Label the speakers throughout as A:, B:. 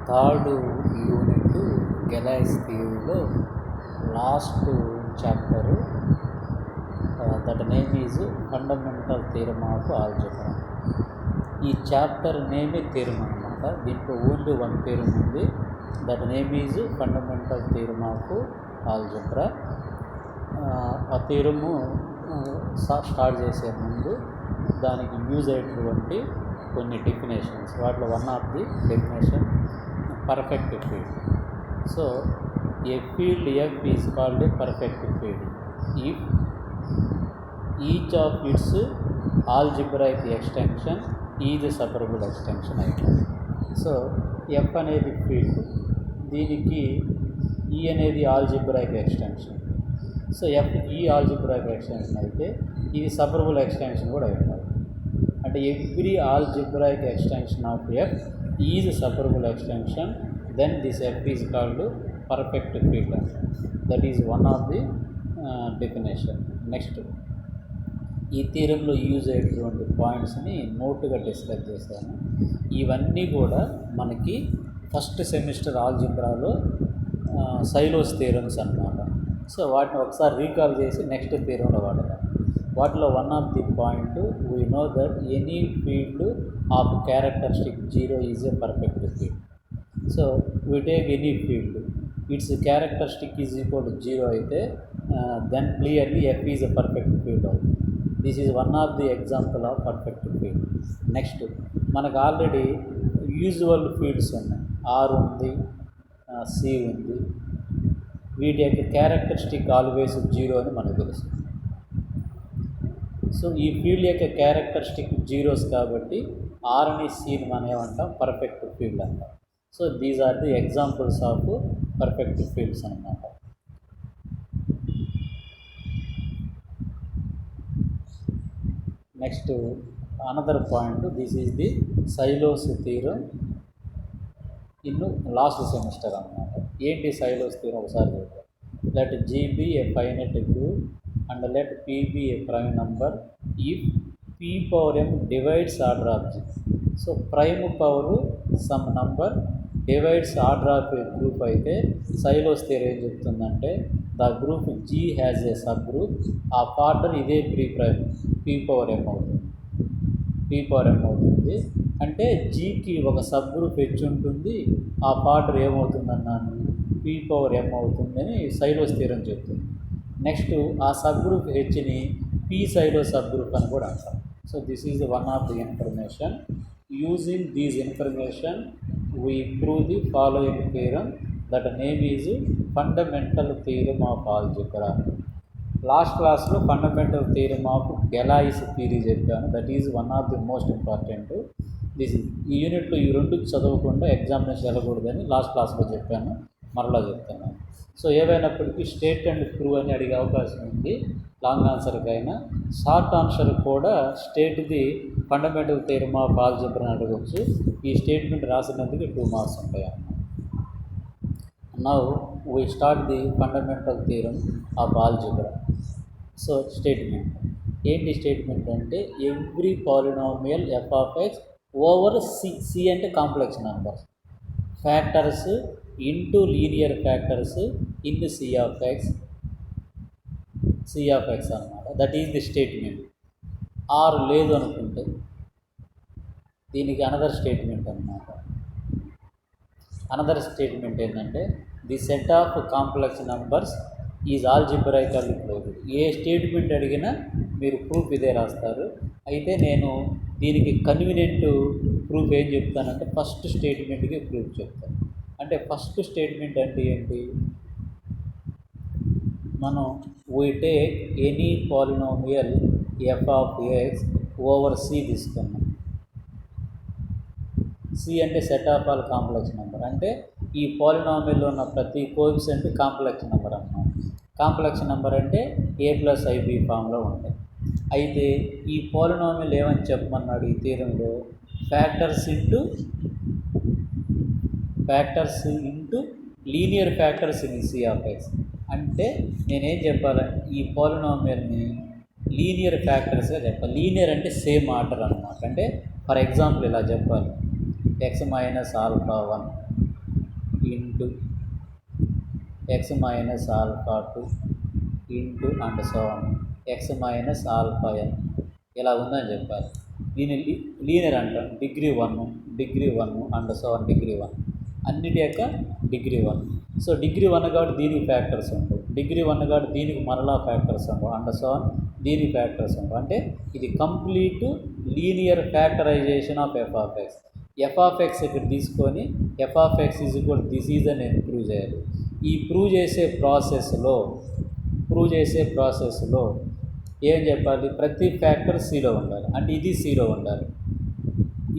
A: Third unit Galois థియరీలో last chapter that name is fundamental theorem of algebra. ఈ chapter నేమే theorem అనమాట. దీంట్లో ఓన్లీ వన్ థియరమ్ ఉంది. That name is fundamental theorem of algebra. ఆ theorem start చేసే ముందు దానికి యూజ్ అయ్యేటువంటి కొన్ని డెఫినేషన్స్, వాటిలో one of the definition perfect field. So a field F is called a perfect field if each of its algebraic extension is separable extension అయితే. So F అనేది field, దీనికి E అనేది algebraic extension. So F E algebraic extension అయితే ఇది separable extension కూడా అవుతుంది. అంటే every algebraic extension of F is separable extension, then this F is called perfect field. That is one of the definition. Next ఈ థియరంలో use అయ్యేటువంటి పాయింట్స్ని నోటుగా discuss చేశాను. ఇవన్నీ కూడా మనకి ఫస్ట్ సెమిస్టర్ ఆల్జిబ్రాలో సైలోస్ థియరమ్స్ అన్నమాట. సో వాటిని ఒకసారి రీకాల్ చేసి నెక్స్ట్ థియరంలో వాడదాం. వాటిలో one of the point we know that any field of characteristic zero is a perfect field. So we take any field, its characteristic is equal to zero అయితే then clearly F is a perfect field అవుతుంది. This is one of the example of perfect field. Next మనకు already usual fields ఉన్నాయి, are ఉంది, C ఉంది. వీటి యొక్క characteristic always zero అని మనకు తెలుసు. సో ఈ ఫీల్డ్ యొక్క క్యారెక్టరిస్టిక్ జీరోస్ కాబట్టి ఆర్ని సిని మనం ఏమంటాం, పర్ఫెక్ట్ ఫీల్డ్ అంటాం. So these are the examples of perfect fields అన్నమాట. Next another point, this is the Sylow's theorem in last semester అన్నమాట. ఏంటి సైలోస్ థియరమ్ ఒకసారి చూద్దాం. Let G be a finite group and let P be a prime number if P power m divides order of G. So prime power some number divides order of a group అయితే Sylow's theory ఏం చెప్తుందంటే the group G has a subgroup of order ఇదే pre prime P power m అవుతుంది. P power m అవుతుంది అంటే Gకి ఒక sub group H ఉంటుంది, ఆ ఆర్డర్ ఏమవుతుందన్నాను, P పవర్ m అవుతుందని సైలోస్ థియరమ్ చెప్తుంది. నెక్స్ట్ ఆ సబ్ గ్రూప్ హెచ్ని P సైలోస్ సబ్ గ్రూప్ అని కూడా అంటాం. So this is one of the information. Using these information we prove the following theorem that name is fundamental theorem of algebra. Last క్లాస్లో fundamental theorem of Galois theory చెప్పాను. That is one of the most important. ఈ యూనిట్లో ఈ రెండు చదవకుండా examination వెళ్ళకూడదని last క్లాస్లో చెప్పాను, మరలా చెప్తున్నాను. సో ఏవైనప్పటికీ స్టేట్ అండ్ ప్రూవ్ అని అడిగే అవకాశం ఉంది లాంగ్ ఆన్సర్కైనా. షార్ట్ ఆన్సర్ కూడా స్టేట్ది ఫండమెంటల్ థియరమ్ ఆఫ్ ఆల్జిబ్రా అని అడగవచ్చు. ఈ స్టేట్మెంట్ రాసినందుకు 2 మార్క్స్ ఉంటాయి అన్నమాట. Now we start the fundamental theorem of algebra. So statement ఏంటి? స్టేట్మెంట్ అంటే every polynomial F of X over C అంటే complex numbers factors into linear factors in C of X అన్నమాట. That is the statement. Or లేదు అనుకుంటే దీనికి another statement అన్నమాట. Another statement ఏంటంటే the set of complex numbers is algebraically closed. ఏ statement అడిగినా మీరు ప్రూఫ్ ఇదే రాస్తారు. అయితే నేను దీనికి కన్వీనియంట్ ప్రూఫ్ ఏం చెప్తానంటే ఫస్ట్ స్టేట్మెంట్కి ప్రూఫ్ చెప్తాను. అంటే ఫస్ట్ స్టేట్మెంట్ అంటే ఏంటి, మనం we take any polynomial F of X over C తీసుకున్నాం. సి అంటే set of all complex number, అంటే ఈ పాలినామియల్లో ఉన్న ప్రతి కోఎఫిషియంట్ కాంప్లెక్స్ నెంబర్ అన్నమాట. కాంప్లెక్స్ నెంబర్ అంటే a+ib ఫామ్లో ఉంటాయి. అయితే ఈ పాలినామియల్ ఏమని చెప్పమన్నాడు ఈ థియరంలో, factors into linear factors in C of X. అంటే నేనేం చెప్పాలంటే ఈ పాలినామియల్ని లీనియర్ ఫ్యాక్టర్స్గా చెప్పాలి. లీనియర్ అంటే సేమ్ ఆర్డర్ అన్నమాట. అంటే ఫర్ ఎగ్జాంపుల్ ఇలా చెప్పాలి, x - α1 into x minus alpha 2 into and so on x minus alpha n ఇలా ఉందని చెప్పాలి. దీన్ని లీనియర్ అంటాం. Degree 1 and so on degree 1 అన్నిటి యొక్క డిగ్రీ 1. సో డిగ్రీ 1 కాబట్టి దీనికి ఫ్యాక్టర్స్ ఉండవు, డిగ్రీ 1 కాబట్టి దీనికి మరలా ఫ్యాక్టర్స్ ఉండవు, అండ్ సో ఆన్ దీనికి ఫ్యాక్టర్స్ ఉండవు. అంటే ఇది complete linear factorization of F of X ఇక్కడ తీసుకొని F of X is equal this is అని నేను ప్రూవ్ చేయాలి. ఈ ప్రూవ్ చేసే ప్రాసెస్లో ఏం చెప్పాలి, ప్రతి ఫ్యాక్టర్ సిలో ఉండాలి. అంటే ఇది సిలో ఉండాలి.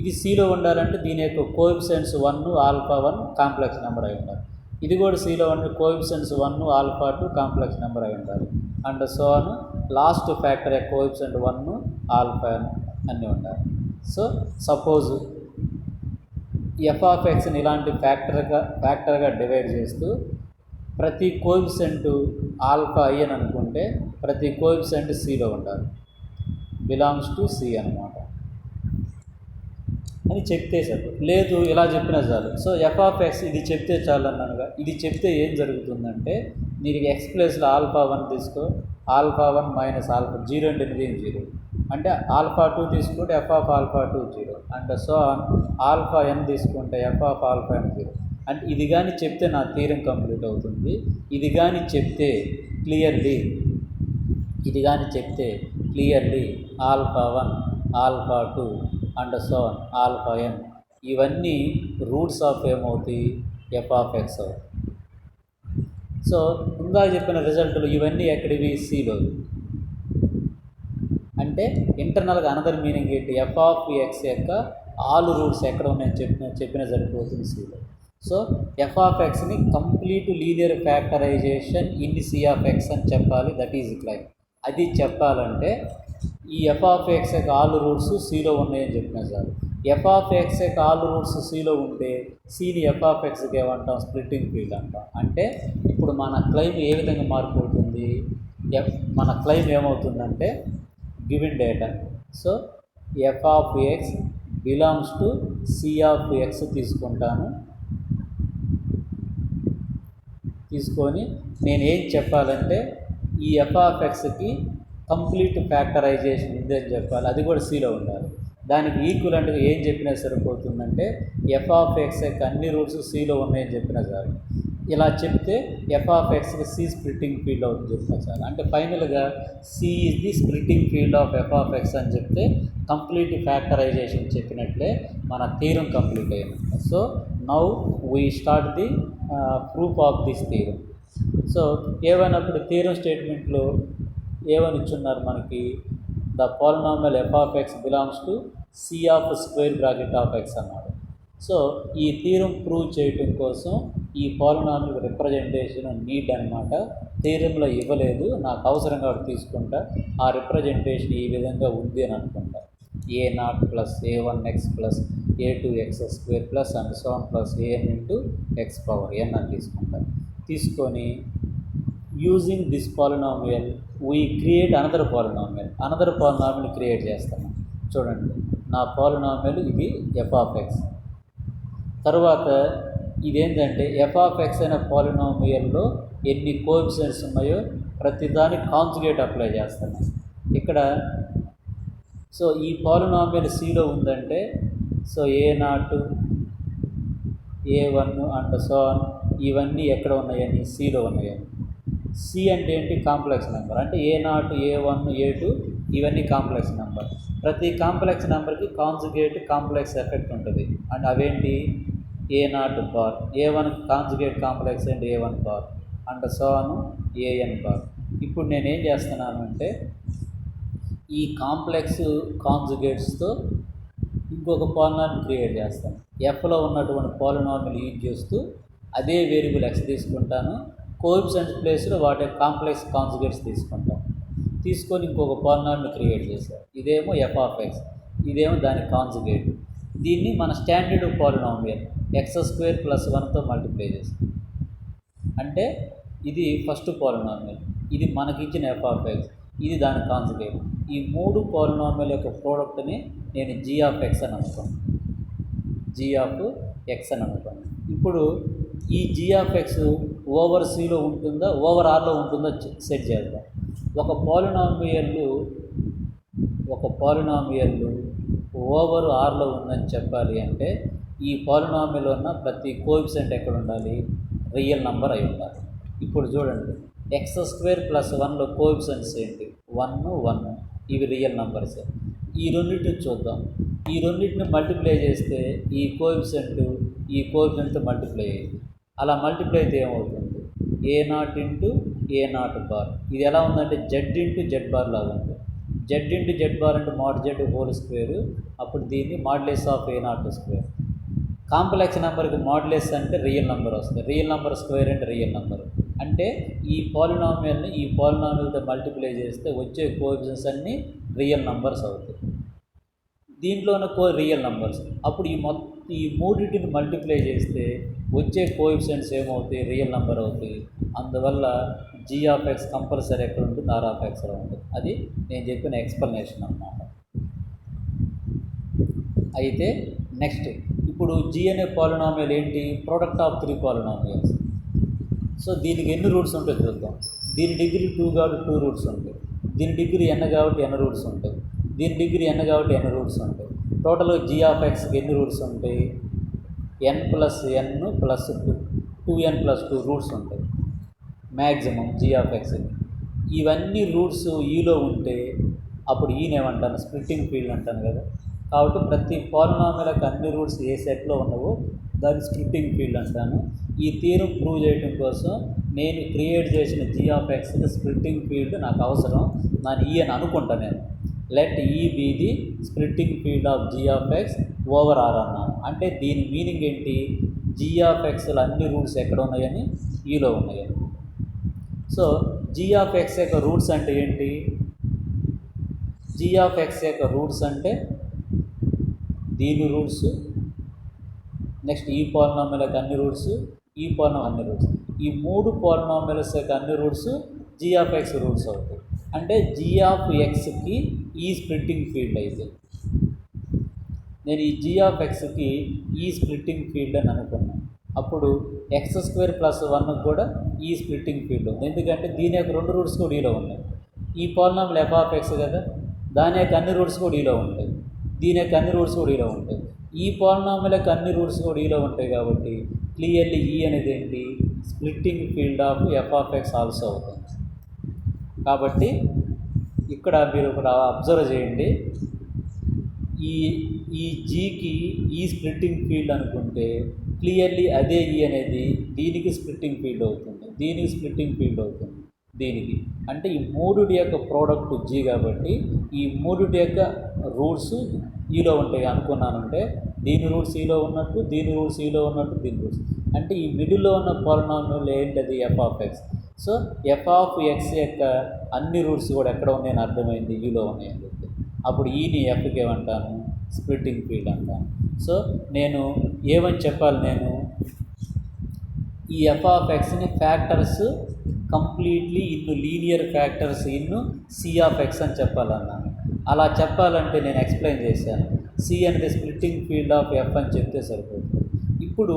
A: ఇది సిలో ఉండాలంటే దీని యొక్క కోఎఫిషియెంట్స్ 1 ఆల్ఫా 1 కాంప్లెక్స్ నెంబర్ అయి ఉండాలి. ఇది కూడా సిలో ఉంటే కోఎఫిషియెంట్స్ 1 ఆల్ఫా 2 కాంప్లెక్స్ నెంబర్ అయి ఉండాలి. And so on last factor యొక్క కోఎఫిషియెంట్ 1 ఆల్ఫా అన్నీ ఉండాలి. సో సపోజ్ ఎఫ్ ఆఫ్ ఎక్స్ని ఇలాంటి ఫ్యాక్టర్గా డివైడ్ చేస్తూ ప్రతి కోఎఫిషియెంట్ ఆల్ఫా ఐ అని అనుకుంటే ప్రతి కోఎఫిషియెంట్ సిలో ఉండాలి, బిలాంగ్స్ టు సి అనమాట అని చెప్తే చాలు. లేదు ఇలా చెప్పినా చాలు. సో ఎఫ్ ఆఫ్ ఎక్స్ ఇది చెప్తే చాలు అన్నానుగా. ఇది చెప్తే ఏం జరుగుతుందంటే దీనికి ఎక్స్ ప్లేస్లో ఆల్ఫా 1 తీసుకో, ఆల్ఫా 1 మైనస్ ఆల్ఫా 0 అంటే ఇది 0, అంటే ఆల్ఫా 2 తీసుకుంటే F of alpha 2 0, and so alpha n తీసుకుంటే ఎఫ్ ఆఫ్ ఆల్ఫా n 0. అంటే ఇది కానీ చెప్తే నా థీరం కంప్లీట్ అవుతుంది. ఇది కానీ చెప్తే clearly alpha 1 alpha 2 and so alpha n ఇవన్నీ రూట్స్ ఆఫ్ ఏమవుతాయి, ఎఫ్ ఆఫ్ ఎక్స్ అవుతాయి. సో ఇందాక చెప్పిన రిజల్ట్లు ఇవన్నీ ఎక్కడివి, సిలో. అంటే ఇంటర్నల్గా అనదర్ మీనింగ్ ఏంటి, ఎఫ్ ఆఫ్ ఎక్స్ యొక్క ఆల్ రూట్స్ ఎక్కడ ఉన్నాయని చెప్పిన సరిపోతుంది సిలో. సో ఎఫ్ ఆఫ్ ఎక్స్ని complete linear factorization in C of X అని చెప్పాలి. That is claim. అది చెప్పాలంటే ఈ ఎఫ్ ఆఫ్ ఎక్స్ యొక్క ఆల్ రూట్స్ సిలో ఉన్నాయని చెప్పినా సార్. ఎఫ్ ఆఫ్ ఎక్స్ యొక్క ఆల్ రూట్స్ సిలో ఉంటే సిని ఎఫ్ ఆఫ్ ఎక్స్కి ఏమంటాం, స్ప్లిట్టింగ్ ఫీల్డ్ అంటాం. అంటే ఇప్పుడు మన క్లైమ్ ఏ విధంగా మారిపోతుంది, మన క్లైమ్ ఏమవుతుందంటే given data. So F of X belongs to C of X తీసుకొని నేను ఏం చెప్పాలంటే ఈ ఎఫ్ ఆఫ్ ఎక్స్కి కంప్లీట్ ఫ్యాక్టరైజేషన్ ఉంది అని చెప్పాలి. అది కూడా సిలో ఉండాలి. దానికి ఈక్వలెంట్గా ఏం చెప్పినా సరిపోతుందంటే ఎఫ్ ఆఫ్ ఎక్స్ యొక్క అన్ని రూట్స్ సిలో ఉన్నాయని చెప్పినా చాలు. ఇలా చెప్తే ఎఫ్ ఆఫ్ ఎక్స్కి సి స్ప్లిట్టింగ్ ఫీల్డ్ అవుతుంది చెప్పినా చాలు. అంటే ఫైనల్గా C is the splitting field of F of X అని చెప్తే కంప్లీట్ ఫ్యాక్టరైజేషన్ చెప్పినట్లే మన థీరం కంప్లీట్ అయింది. So now we start the proof of this theorem. So ఏమైనప్పుడు థీరం స్టేట్మెంట్లో ఏమని ఇచ్చున్నారు మనకి, the polynomial F of X belongs to C of square bracket of X అన్నాడు. సో ఈ థీరం ప్రూవ్ చేయటం కోసం ఈ పాలినామియల్ రిప్రజెంటేషన్ నీడ్ అనమాట. థీరంలో ఇవ్వలేదు, నాకు అవసరం కాబట్టి తీసుకుంటా. ఆ రిప్రజెంటేషన్ ఈ విధంగా ఉంది అని అనుకుంటా. a0 plus a1x plus a2x square plus and so on plus an into X power n అని తీసుకుంటాను. తీసుకొని using this polynomial we create another polynomial create చేస్తాను. చూడండి, నా పాలినామియల్ ఇది ఎఫ్ ఆఫ్ ఎక్స్. తర్వాత ఇదేంటంటే ఎఫ్ ఆఫ్ ఎక్స్ అనే పాలినామియల్లో ఎన్ని కోఎఫిషియెంట్స్ ఉన్నాయో ప్రతిదానికి కాంజుగేట్ అప్లై చేస్తాను ఇక్కడ. సో ఈ పాలినామియల్ సిలో ఉందంటే so a0 a1 and so on ఇవన్నీ ఎక్కడ ఉన్నాయని, సిలో ఉన్నాయని. సి అంటే ఏంటి, కాంప్లెక్స్ నెంబర్. అంటే a0 a1 a2 ఇవన్నీ కాంప్లెక్స్ నెంబర్. ప్రతి కాంప్లెక్స్ నెంబర్కి కాంజుగేట్ కాంప్లెక్స్ ఎఫెక్ట్ ఉంటుంది. అండ్ అవేంటి, a0 bar, a1 conjugate complex and a1 bar and so on an bar. ఇప్పుడు నేనేం చేస్తున్నాను అంటే ఈ కాంప్లెక్స్ కాంజుగేట్స్తో ఇంకొక పాలినామియల్ క్రియేట్ చేస్తాను. ఎఫ్లో ఉన్నటువంటి పాలినామియల్ యూజ్ చేస్తూ అదే వేరియబుల్ ఎక్స్ తీసుకుంటాను. కోఎఫిషియెంట్స్ ప్లేస్లో వాటి కాంప్లెక్స్ కాంజుగేట్స్ తీసుకొని ఇంకొక పాలినామియల్ క్రియేట్ చేశారు. ఇదేమో ఎఫ్ ఆఫ్ ఎక్స్, ఇదేమో దాని కాంజుగేట్. దీన్ని మన standard polynomial X square plus 1తో మల్టిప్లై చేస్తాం. అంటే ఇది ఫస్ట్ పాలినామియల్, ఇది మనకిచ్చిన ఎఫ్ ఆఫ్ ఎక్స్, ఇది దాని కాంజుగేట్. ఈ మూడు పాలినామియల్ యొక్క ప్రోడక్ట్ని నేను జీ ఆఫ్ ఎక్స్ అని అనుకోను. ఇప్పుడు ఈ జీ ఆఫ్ ఎక్స్ ఓవర్ సిలో ఉంటుందా ఓవర్ ఆర్లో ఉంటుందో సెట్ చేద్దాం. ఒక పాలినామియల్ ఓవర్ ఆర్లో ఉందని చెప్పాలి అంటే ఈ పాలినామియల్ ఉన్న ప్రతి కోఎఫిషియంట్ ఎక్కడ ఉండాలి, రియల్ నెంబర్ అయి ఉండాలి. ఇప్పుడు చూడండి, x² + 1లో కోఎఫిషియంట్స్ ఏంటి, 1 1, ఇవి రియల్ నెంబర్స్. ఈ రెండింటిని చూద్దాం. ఈ రెండింటిని మల్టిప్లై చేస్తే ఈ కోఎఫిషియంట్తో మల్టిప్లై అయ్యింది. అలా మల్టిప్లై అయితే ఏమవుతుంది, a0 × a0 బార్. ఇది ఎలా ఉందంటే z × z బార్ లాగా ఉంది. z × z బార్ అంటే mod z², అప్పుడు దీన్ని మాడ్యులస్ ఆఫ్ a02. కాంప్లెక్స్ నెంబర్కి మాడ్యులస్ అంటే రియల్ నెంబర్ వస్తుంది, రియల్ నెంబర్ స్క్వేర్ అంటే రియల్ నెంబర్. అంటే ఈ పాలినామియల్తో మల్టిప్లై చేస్తే వచ్చే కోఎఫిషియంట్స్ అన్నీ రియల్ నెంబర్స్ అవుతాయి. దీంట్లోనే రియల్ నెంబర్స్. అప్పుడు ఈ మూడింటిని మల్టిప్లై చేస్తే వచ్చే కోఎఫిషియంట్స్ ఏమవుతాయి, రియల్ నెంబర్ అవుతాయి. అందువల్ల జీ ఆఫ్ ఎక్స్ కంపల్సరీ ఎక్కడ ఉంటుంది, ఆర్ ఆఫ్ ఎక్స్లో ఉంటుంది. అది నేను చెప్పిన ఎక్స్ప్లెనేషన్ అన్నమాట. అయితే నెక్స్ట్, ఇప్పుడు జీ అనే పాలినామియల్ ఏంటి, ప్రోడక్ట్ ఆఫ్ 3 పాలినామియల్స్. సో దీనికి ఎన్ని రూట్స్ ఉంటాయి చూద్దాం. దీని డిగ్రీ 2 కాబట్టి 2 రూట్స్ ఉంటాయి. దీని డిగ్రీ n కాబట్టి n రూట్స్ ఉంటాయి. దీని డిగ్రీ n కాబట్టి n రూట్స్ ఉంటాయి. టోటల్గా జీ ఆఫ్ ఎక్స్కి ఎన్ని రూట్స్ ఉంటాయి, n + n + 2n + 2 రూట్స్ ఉంటాయి మ్యాక్సిమం జీ ఆఫ్ ఎక్స్కి. ఇవన్నీ రూట్స్ ఈలో ఉంటే అప్పుడు ఏమంటాను, స్ప్లిట్టింగ్ ఫీల్డ్ అంటాను కదా. కాబట్టి ప్రతి పాలినామియల్కి అన్ని రూట్స్ ఏ సెట్లో ఉన్నవో దాన్ని స్ప్లిట్టింగ్ ఫీల్డ్ అంటాను. ఈ థియరం ప్రూవ్ చేయడం కోసం నేను క్రియేట్ చేసిన జీ ఆఫ్ ఎక్స్కి స్ప్లిట్టింగ్ ఫీల్డ్ నాకు అవసరం, నేను అని అనుకుంటా. నేను let E be the splitting field of G of X over R అన్నాను. అంటే దీని మీనింగ్ ఏంటి, జీ ఆఫ్ ఎక్స్లో అన్ని రూట్స్ ఎక్కడ ఉన్నాయని, ఈలో ఉన్నాయని. సో జీ ఆఫ్ ఎక్స్ యొక్క రూట్స్ అంటే ఏంటి, జీ ఆఫ్ ఎక్స్ యొక్క రూట్స్ అంటే దీని రూట్స్, నెక్స్ట్ ఈ పాలినామియల్కి అన్ని రూట్స్, ఈ పాలినామియల్ అన్ని రూట్స్, ఈ 3 పాలినామియల్స్ యొక్క అన్ని roots G of X roots అవుతాయి. అంటే జీ ఆఫ్ ఎక్స్కి ఈ స్ప్లిట్టింగ్ ఫీల్డ్ అయితే నేను ఈ జీ ఆఫ్ ఎక్స్కి ఈ స్ప్లిట్టింగ్ ఫీల్డ్ అని అనుకున్నాను. అప్పుడు x² + 1 కూడా ఈ స్ప్లిట్టింగ్ ఫీల్డ్ ఉంది. ఎందుకంటే దీని యొక్క 2 రూట్స్ కూడా ఈలో ఉన్నాయి. ఈ పాలినామియల్ f ఆఫ్ ఎక్స్ కదా, దాని యొక్క అన్ని రూట్స్ కూడా ఈలో ఉంటాయి. దీని యొక్క అన్ని రూట్స్ కూడా ఈలో ఉంటాయి. ఈ పాలినామియల్ యొక్క అన్ని రూట్స్ కూడా ఈలో ఉంటాయి. కాబట్టి క్లియర్లీ ఈ అనేది ఏంటి, splitting field of f of X also అవుతుంది. కాబట్టి ఇక్కడ మీరు ఇక్కడ అబ్జర్వ్ చేయండి, ఈ జీకి ఈ స్ప్లిట్టింగ్ ఫీల్డ్ అనుకుంటే క్లియర్లీ అదే ఈ అనేది దీనికి స్ప్లిట్టింగ్ ఫీల్డ్ అవుతుంది, దీనికి స్ప్లిట్టింగ్ ఫీల్డ్ అవుతుంది, దీనికి. అంటే ఈ మూడిటి యొక్క ప్రోడక్ట్ జీ కాబట్టి ఈ మూడిటి యొక్క రూట్స్ ఈలో ఉంటాయి అనుకున్నానంటే దీని రూట్స్ ఈలో ఉన్నట్టు, దీని రూట్స్ ఈలో ఉన్నట్టు, దీని రూట్స్ అంటే ఈ మిడిల్లో ఉన్న పాలినామియల్ ఏంటది, F of X. So F of X యొక్క అన్ని రూట్స్ కూడా ఎక్కడ ఉన్నాయని అర్థమైంది, ఈలో ఉన్నాయని చెప్పి. అప్పుడు ఈని ఎఫ్కి ఏమంటాను, స్ప్లిట్టింగ్ ఫీల్డ్ అంటాను. సో నేను ఏమని చెప్పాలి, నేను ఈ ఎఫ్ ఆఫ్ ఎక్స్ని factors completely linear factors C of X అని చెప్పాలన్నాను. అలా చెప్పాలంటే నేను ఎక్స్ప్లెయిన్ చేశాను. సి అనేది స్ప్లిట్టింగ్ ఫీల్డ్ ఆఫ్ ఎఫ్ అని చెప్తే సరిపోతుంది. ఇప్పుడు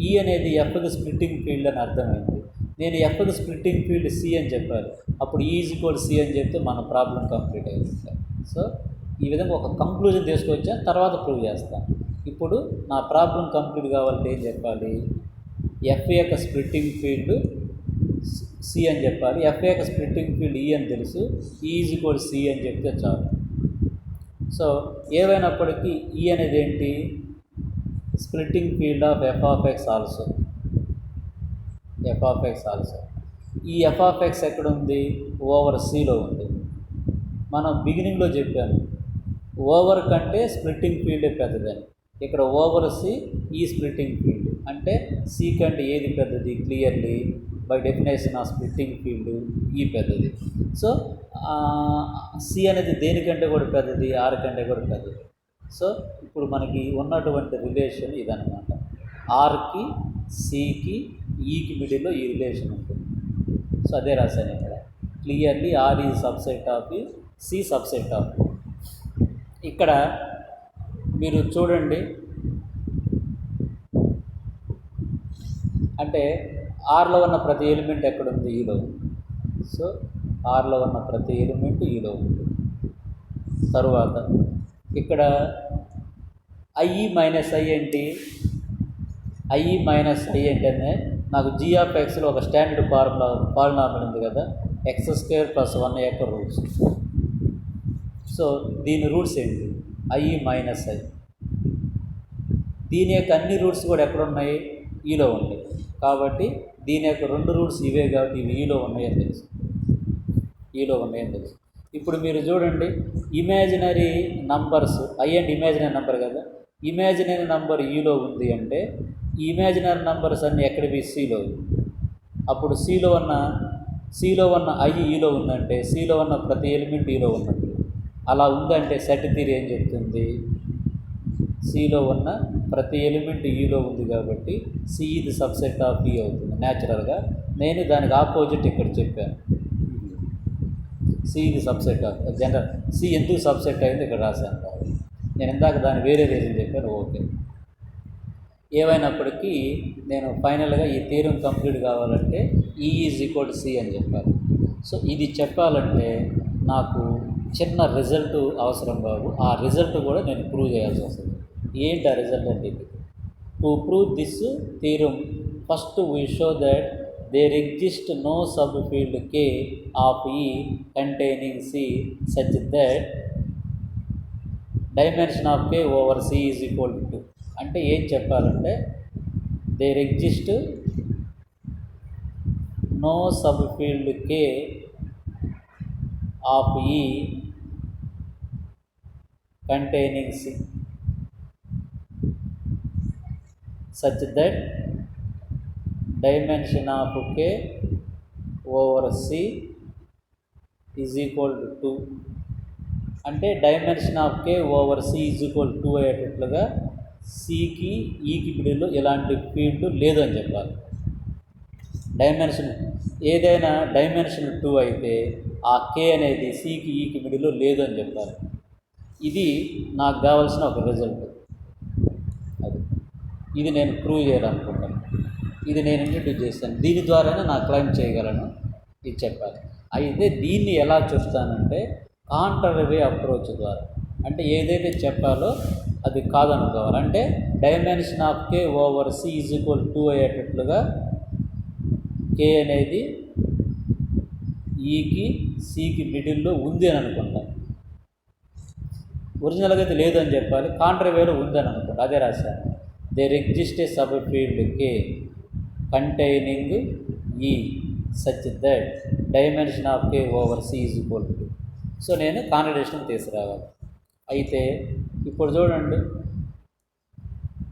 A: ఈ అనేది ఎఫ్కి స్ప్లిట్టింగ్ ఫీల్డ్ అని అర్థమైంది. నేను ఎఫ్కి స్ప్లిట్టింగ్ ఫీల్డ్ సి అని చెప్పాను. అప్పుడు ఈజ్ సి అని చెప్తే మన ప్రాబ్లం కంప్లీట్ అవుతుంది. సో ఈ విధంగా ఒక కంక్లూజన్ తీసుకొచ్చా, తర్వాత ప్రూవ్ చేస్తాను. ఇప్పుడు నా ప్రాబ్లం కంప్లీట్ కావాలంటే ఏం చెప్పాలి, ఎఫ్ యొక్క స్ప్లిట్టింగ్ ఫీల్డ్ సి అని చెప్పాలి. ఎఫ్ యొక్క స్ప్లిట్టింగ్ ఫీల్డ్ ఈ అని తెలుసు, ఈజ్ సి అని చెప్తే చాలు. సో ఏవైనప్పటికీ ఈ అనేది ఏంటి, splitting field of F of X also. F of X also ఈ ఎఫ్ ఆఫ్ ఎక్స్ ఎక్కడ ఉంది, ఓవర్ సిలో ఉంది. మనం బిగినింగ్లో చెప్పాను ఓవర్ కంటే స్ప్లిట్టింగ్ ఫీల్డే పెద్దదని. ఇక్కడ ఓవర్ సి ఈ స్ప్లిట్టింగ్ ఫీల్డ్ అంటే సి కంటే ఏది పెద్దది, క్లియర్లీ బై డెఫినేషన్ ఆ స్ప్లిట్టింగ్ ఫీల్డ్ ఈ పెద్దది. సో సి అనేది దేనికంటే కూడా పెద్దది, ఆర్ కంటే కూడా పెద్దది. సో ఇప్పుడు మనకి ఉన్నటువంటి రిలేషన్ ఇదన్నమాట. ఆర్కి సికి ఈకి మిడిల్లో ఈ రిలేషన్ ఉంటుంది. సో అదే రాశాను ఇక్కడ clearly R is subset of E, C subset of. ఇక్కడ మీరు చూడండి, అంటే ఆర్లో ఉన్న ప్రతి ఎలిమెంట్ ఎక్కడుంది? ఈలో ఉంది. సో ఆర్లో ఉన్న ప్రతి ఎలిమెంట్ ఈలో ఉంది. తరువాత ఇక్కడ ఐ మైనస్ ఐ ఏంటి? ఐ మైనస్ ఐ ఏంటనే నాకు g(x)లో ఒక స్టాండర్డ్ పాలినామిల్ ఉంది కదా, x² + 1 యొక్క రూట్స్. సో దీని రూట్స్ ఏంటి? I minus I. దీని యొక్క అన్ని రూట్స్ కూడా ఎక్కడున్నాయి? ఈలో ఉన్నాయి. కాబట్టి దీని యొక్క 2 రూట్స్ ఇవే కాబట్టి ఇవి ఈలో ఉన్నాయని తెలుసు. ఇప్పుడు మీరు చూడండి, ఇమాజినరీ నంబర్స్ ఐ అంటే ఇమాజినరీ నెంబర్ కదా, ఇమాజినరీ నెంబర్ ఈలో ఉంది అంటే ఈ ఇమాజినరీ నెంబర్స్ అన్నీ ఎక్కడివి? సిలో. అప్పుడు సిలో ఉన్న ఐ ఈలో ఉందంటే సిలో ఉన్న ప్రతి ఎలిమెంట్ ఈలో ఉన్నట్టు. అలా ఉందంటే సెట్ థియరీ ఏం చెప్తుంది? సిలో ఉన్న ప్రతి ఎలిమెంట్ ఈలో ఉంది కాబట్టి సి ఇది సబ్సెట్ ఆఫ్ ఈ అవుతుంది న్యాచురల్గా. నేను దానికి ఆపోజిట్ ఇక్కడ చెప్పాను. సి ఇది సబ్సెట్ ఆఫ్ జనరల్. సి ఎందుకు సబ్సెట్ అయింది ఇక్కడ రాశాను. నేను ఇందాక దాన్ని వేరే రీజన్ చెప్పాను. ఓకే, ఏమైనప్పటికీ నేను ఫైనల్గా ఈ థియరం కంప్లీట్ కావాలంటే ఈ ఈజ్ ఈక్వల్ టు సి అని చెప్పాలి. సో ఇది చెప్పాలంటే నాకు చిన్న రిజల్ట్ అవసరం బాబు. ఆ రిజల్ట్ కూడా నేను ప్రూవ్ చేయాల్సి వస్తుంది. ఏంటి ఆ రిజల్ట్ అంటే? To prove this theorem first we show that there exist no subfield K of E containing C such that dimension of K over C is equal to 2. అంటే ఏం చెప్పాలంటే there exist no subfield K of E containing C such that dimension of K over C is equal to 2. అంటే dimension of K over C is equal 2 అయ్యేటట్లుగా సికి ఈకి మిడిల్లో ఎలాంటి field లేదు అని చెప్పాలి. డైమెన్షన్ ఏదైనా డైమెన్షన్ 2 అయితే ఆ K అనేది సికి ఈకి మిడిల్లో లేదు అని చెప్పాలి. ఇది నాకు కావాల్సిన ఒక రిజల్ట్. ఇది నేను ప్రూవ్ చేయాలనుకుంటాను. ఇది నేను ఇంట్రడ్యూస్ చేస్తాను. దీని ద్వారానే నాకు క్లైమ్ చేయగలను. ఇది చెప్పాలి. అయితే దీన్ని ఎలా చూస్తానంటే కాంట్రరీ అప్రోచ్ ద్వారా. అంటే ఏదైతే చెప్పాలో అది కాదనుకోవాలి. అంటే dimension of K over C is equal 2 అయ్యేటట్లుగా K అనేది ఈకి సికి మిడిల్లో ఉంది అని అనుకుంటాను. ఒరిజినల్గా అయితే లేదు అని చెప్పాలి. కాంట్రవేలో ఉందని అనుకోండి. అదే రాశాను. There exist a subfield K containing E such that dimension of K over C is equal to 2. So నేను కాంట్రడిక్షన్ తీసుకురావాలి. అయితే ఇప్పుడు చూడండి,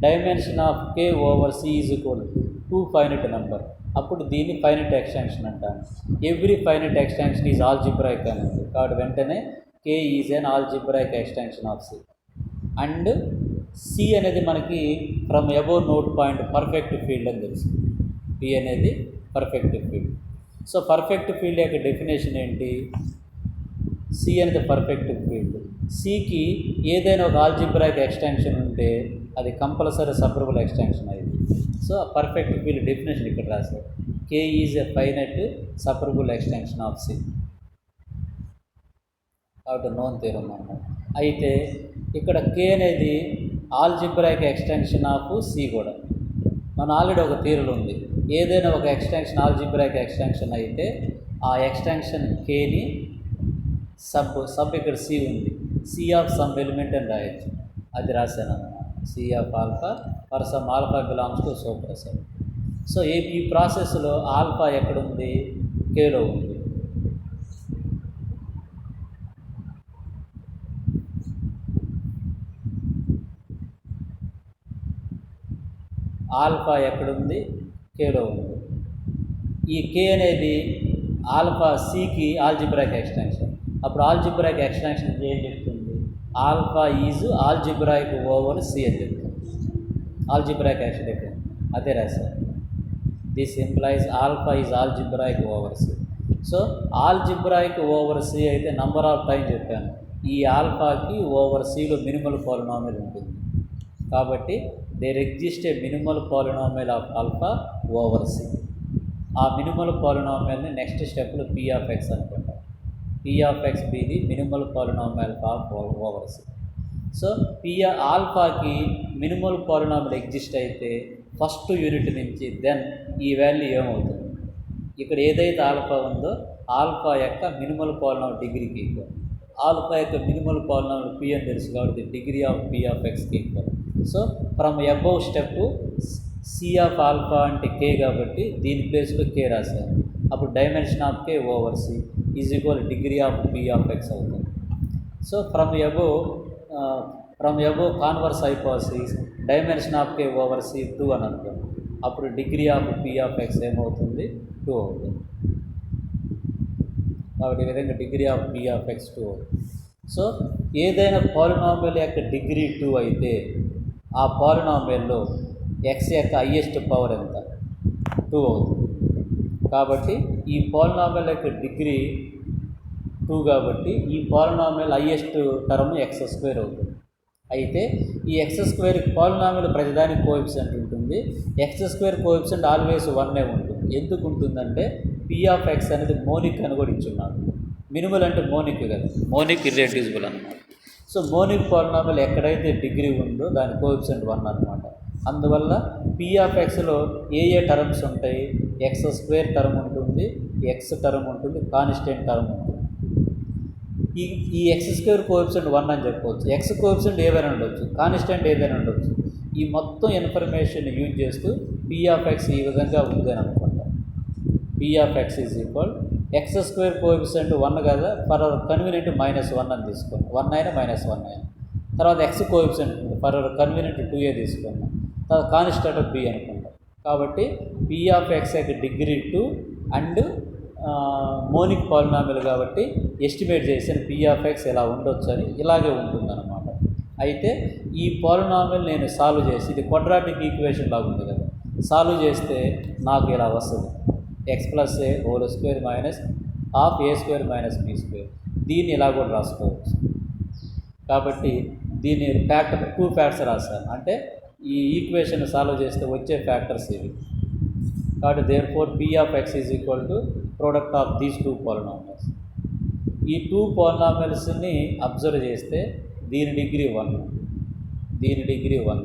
A: dimension of K over C is equal to 2 finite number. అప్పుడు దీన్ని ఫైనైట్ ఎక్స్టెన్షన్ అంటాను. Every finite extension is algebraic అనేది. కాబట్టి వెంటనే K is an algebraic extension of C. And C అనేది మనకి from above note point perfect field అని తెలుసు. P అనేది perfect field. So perfect field యొక్క డెఫినేషన్ ఏంటి? C అనేది పర్ఫెక్ట్ ఫీల్డ్. Cకి ఏదైనా ఒక ఆల్జిబ్రాయిక్ ఎక్స్టెన్షన్ ఉంటే అది కంపల్సరీ సపరబుల్ ఎక్స్టెన్షన్ అయింది. సో పర్ఫెక్ట్ ఫీల్డ్ డెఫినేషన్ ఇక్కడ రాశారు. K is a finite separable extension of C. కాబట్టి నోన్ థియరం అన్నమాట. అయితే ఇక్కడ K అనేది ఆల్జిబ్రాయిక్ ఎక్స్టెన్షన్ ఆఫ్ C కూడా. మన ఆల్రెడీ ఒక థియరీ ఉంది. ఏదైనా ఒక ఎక్స్టెన్షన్ ఆల్జిబ్రాయిక్ ఎక్స్టెన్షన్ అయితే ఆ ఎక్స్టెన్షన్ Kని సబ్ ఇక్కడ C ఉంది, C ఆఫ్ సమ్ ఎలిమెంట్ అని రాయొచ్చు. అది రాశాను అన్నమాట. C of alpha for some alpha belongs to super set. So ఈ ప్రాసెస్లో ఆల్ఫా ఎక్కడుంది? Kలో ఉంది. ఆల్ఫా ఎక్కడుంది? Kలో ఉంది. ఈ K అనేది ఆల్ఫా Cకి ఆల్జిబ్రాయిక్ ఎక్స్టెన్షన్. అప్పుడు ఆల్జిబ్రాయిక్ ఎక్స్టెన్షన్ ఏం చెప్తుంది? Alpha is algebraic over C అని చెప్తుంది. ఆల్జిబ్రాయిక్ ఎక్స్టెన్షన్ అదే రాశారు. This implies alpha is algebraic over C. So algebraic over C అయితే నంబర్ ఆఫ్ టైం చెప్పాను. ఈ ఆల్ఫాకి ఓవర్ Cలో మినిమల్ పాలినామిల్ ఉంటుంది. కాబట్టి there exist a minimal polynomial of alpha over C. ఆ మినిమల్ పాలినామియల్ని నెక్స్ట్ స్టెప్లో పీ ఆఫ్ ఎక్స్ అనుకుంటాం. P of X be the minimal polynomial of over C. So ఆల్ఫాకి మినిమల్ పాలినామియల్ ఎగ్జిస్ట్ అయితే first unit నుంచి then ఈ value ఏమవుతుంది, ఇక్కడ ఏదైతే ఆల్ఫా ఉందో ఆల్ఫా యొక్క మినిమల్ పాలినామియల్ డిగ్రీకి ఈక్వల్. ఆల్ఫా యొక్క మినిమల్ పాలినామియల్ పి అని తెలుసు కాబట్టి డిగ్రీ ఆఫ్ పీ ఆఫ్ ఎక్స్కి equal. So from above step C of alpha అంటే కే కాబట్టి దీని ప్లేస్లో కే రాశాను. అప్పుడు dimension of K over C is equal degree of P of X అవుతుంది. So from above converse hypothesis dimension of K over C 2 అని అనుకోండి. అప్పుడు degree of P of X ఏమవుతుంది, 2 అవుతుంది. కాబట్టి ఈ విధంగా degree of P of X 2 అవుతుంది. సో ఏదైనా పాలినామియల్ యొక్క డిగ్రీ 2 అయితే ఆ పాలినామియల్లో ఎక్స్ యొక్క హైయెస్ట్ పవర్ ఎంత, 2 అవుతుంది. కాబట్టి ఈ పాలినామియల్ యొక్క డిగ్రీ 2 కాబట్టి ఈ పాలినామియల్ హైయెస్ట్ టర్మ్ x² అవుతుంది. అయితే ఈ x² పాలినామియల్ ప్రతిదానికి కోఎఫిషియంట్ ఉంటుంది. x² కోఎఫిషియంట్ ఆల్వేస్ 1 ఉంటుంది. ఎందుకు ఉంటుందంటే పీ ఆఫ్ ఎక్స్ అనేది మోనిక్ అని కూడా ఇచ్చున్నాడు. మినిమల్ అంటే మోనిక్ కదా, మోనిక్ ఇర్రెడ్యూసిబుల్ అనమాట. సో మోనిక్ పాలినామియల్ ఎక్కడైతే డిగ్రీ ఉందో దాని కోఎఫిషియంట్ 1 అనమాట. అందువల్ల పీ ఆఫ్ ఎక్స్లో ఏ టర్మ్స్ ఉంటాయి, x² టర్మ్ ఉంటుంది, ఎక్స్ టర్మ్ ఉంటుంది, కాన్స్టెంట్ టర్మ్ ఉంటుంది. ఈ x² కోఎఫిషియంట్ 1 అని చెప్పవచ్చు. ఎక్స్ కోఎఫిషియంట్ ఏదైనా ఉండొచ్చు, కాన్స్టెంట్ ఏదైనా ఉండొచ్చు. ఈ మొత్తం ఇన్ఫర్మేషన్ యూజ్ చేస్తూ పీ ఆఫ్ ఎక్స్ ఈ విధంగా ఉంది అని అనుకుంటాం. P of X is equal x² coefficient 1 కదా, ఫర్ కన్వీనియంట్ -1 అని తీసుకోండి. 1 అయినా -1 అయినా. తర్వాత X coefficient for convenient 2a తీసుకున్నాం. తర్వాత కాన్స్టెంట్ ఆఫ్ b అనుకుంటాం. కాబట్టి పీ ఆఫ్ ఎక్స్ యొక్క డిగ్రీ 2 అండ్ మోనిక్ పాలినామియల్ కాబట్టి ఎస్టిమేట్ చేసిన పీ ఆఫ్ ఎక్స్ ఎలా ఉండొచ్చు అని ఇలాగే ఉంటుందన్నమాట. అయితే ఈ పాలినామియల్ నేను సాల్వ్ చేసి, ఇది క్వాడ్రాటిక్ ఈక్వేషన్ లాగా ఉంది కదా, సాల్వ్ చేస్తే నాకు ఇలా వస్తుంది x+a² minus ½ a² minus b². దీన్ని ఇలా కూడా రాసుకోవచ్చు. కాబట్టి దీన్ని ఫ్యాక్టర్ 2 ఫ్యాక్టర్స్ రాస్తాను. అంటే ఈ ఈక్వేషన్ సాల్వ్ చేస్తే వచ్చే ఫ్యాక్టర్స్ ఇవి. కాబట్టి therefore P of X is equal to product of these 2 polynomials. ఈ 2 పాలినామియల్స్ని అబ్జర్వ్ చేస్తే దీని డిగ్రీ 1, దీని డిగ్రీ 1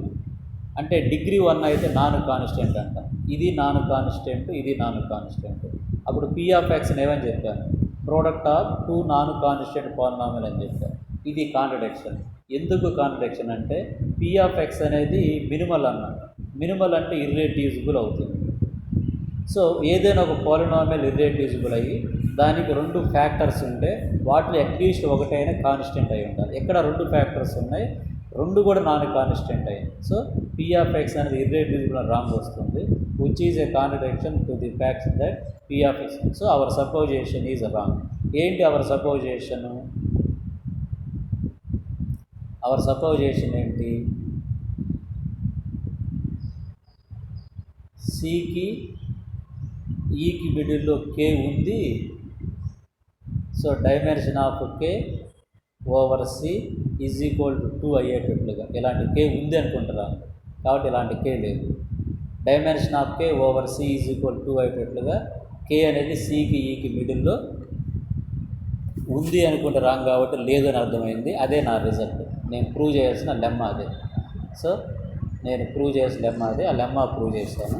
A: అంటే డిగ్రీ 1 అయితే నాన్ కాన్స్టెంట్ అంట. ఇది నాన్ కాన్స్టెంట్, ఇది నాన్ కాన్స్టెంట్. అప్పుడు పీ ఆఫ్ ఎక్స్ని ఏమని చెప్పాను, product of 2 non constant polynomial అని చెప్పాను. ఇది కాంట్రడిక్షన్. ఎందుకు కాంట్రడిక్షన్ అంటే పీ ఆఫ్ ఎక్స్ అనేది మినిమల్ అన్నాడు. మినిమల్ అంటే ఇర్రెడ్యూసిబుల్ అవుతుంది. సో ఏదైనా ఒక పాలినామియల్ ఇర్రెడ్యూసిబుల్ అయ్యి దానికి 2 ఫ్యాక్టర్స్ ఉంటే వాటిలో అట్లీస్ట్ ఒకటైనా కాన్స్టెంట్ అయి ఉండాలి. ఇక్కడ 2 ఫ్యాక్టర్స్ ఉన్నాయి, 2 కూడా నాన్ కాన్స్టెంట్ అయ్యింది. సో పీ ఆఫ్ ఎక్స్ అనేది ఇర్రెడ్యూసిబుల్ అని రాంగ్ వస్తుంది, which is a contradiction to the facts that P of X. So our supposition is wrong. ఏంటి అవర్ సపోజిషన్? అవర్ సపోజిషన్ ఏంటి? సికి ఈకి మిడిల్లో కే ఉంది. So dimension of K over C is equal to 2 అయ్యేటట్లుగా ఇలాంటి K ఉంది అనుకుంటారా, కాబట్టి ఇలాంటి కే లేదు. Dimension of K over C is equal 2 అయ్యేటట్లుగా కే అనేది సికి ఈకి మిడిల్లో ఉంది అనుకుంటే రాంగ్, కాబట్టి లేదని అర్థమైంది. అదే నా రిజల్ట్. నేను ప్రూవ్ చేయాల్సిన లెమ్మా అదే. సో నేను ప్రూవ్ చేయాల్సిన లెమ్మా అదే, ఆ లెమ్మా ప్రూవ్ చేశాను.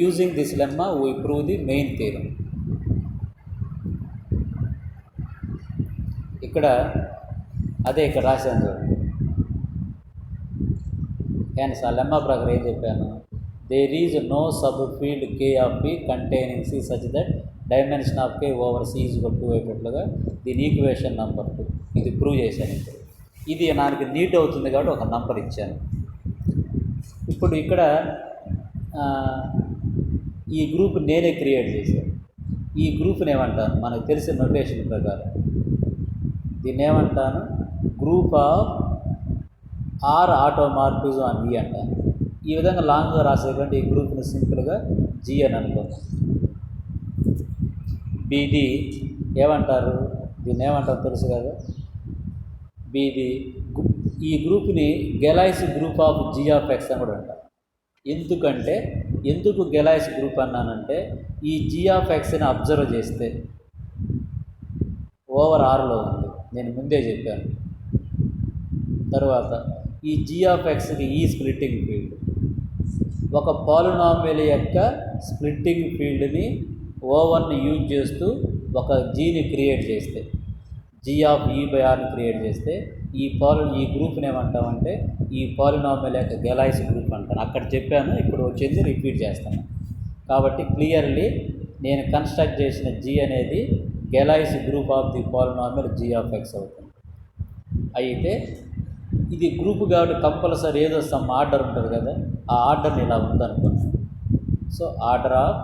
A: Using this lemma we prove the main theorem. ఇక్కడ అదే ఇక్కడ రాశాను చూడండి. హెన్స్ ఆ లెమ్మా ప్రకారం ఏం చెప్పాను, there is no subfield K of P containing C such that dimension of K over C is equal to అయ్యేటట్లుగా దీని ఈక్వేషన్ నెంబర్ 2. ఇది ప్రూవ్ చేశాను. ఇప్పుడు ఇది నాకు నీట్ అవుతుంది కాబట్టి ఒక నంబర్ ఇచ్చాను. ఇప్పుడు ఇక్కడ ఈ గ్రూప్ నేనే క్రియేట్ చేశాను. ఈ గ్రూప్ని ఏమంటాను, మనకు తెలిసిన నొటేషన్ ప్రకారం దీన్ని ఏమంటాను, గ్రూప్ ఆఫ్ ఆర్ ఆటోమార్ఫిజం అని వి అంటాను. ఈ విధంగా లాంగ్గా రాసేటువంటి ఈ గ్రూప్ని సింపుల్గా జీ అని అనుకుంటాం. బీది ఏమంటారు, దీన్ని ఏమంటారు తెలుసు కదా, బీది. ఈ గ్రూప్ని Galois group of G of X అని కూడా అంటారు. ఎందుకంటే ఎందుకు గెలాయిస్ గ్రూప్ అన్నానంటే ఈ జీ ఆఫ్ ఎక్స్ని అబ్జర్వ్ చేస్తే ఓవర్ ఆర్లో ఉంది, నేను ముందే చెప్పాను. తర్వాత ఈ జీ ఆఫ్ ఎక్స్కి ఈ స్ప్లిట్టింగ్ ఫీల్డ్, ఒక పాలినామియల్ యొక్క స్ప్లిట్టింగ్ ఫీల్డ్ని ఓవర్ని యూజ్ చేస్తూ ఒక జీని క్రియేట్ చేస్తే, G of E by Arni create చేస్తే ఈ గ్రూప్ని ఏమంటామంటే ఈ పాలినామియల్ యొక్క గెలాయిస్ గ్రూప్ అంటాను. అక్కడ చెప్పాను, ఇప్పుడు వచ్చింది రిపీట్ చేస్తాను. కాబట్టి క్లియర్లీ నేను కన్స్ట్రక్ట్ చేసిన జీ అనేది Galois group of the polynomial G of X అవుతుంది. అయితే ఇది గ్రూప్ కాబట్టి కంపల్సరీ ఏదో సమ్ ఆర్డర్ ఉంటుంది కదా, ఆ ఆర్డర్ని ఇలా ఉందనుకోండి. So order of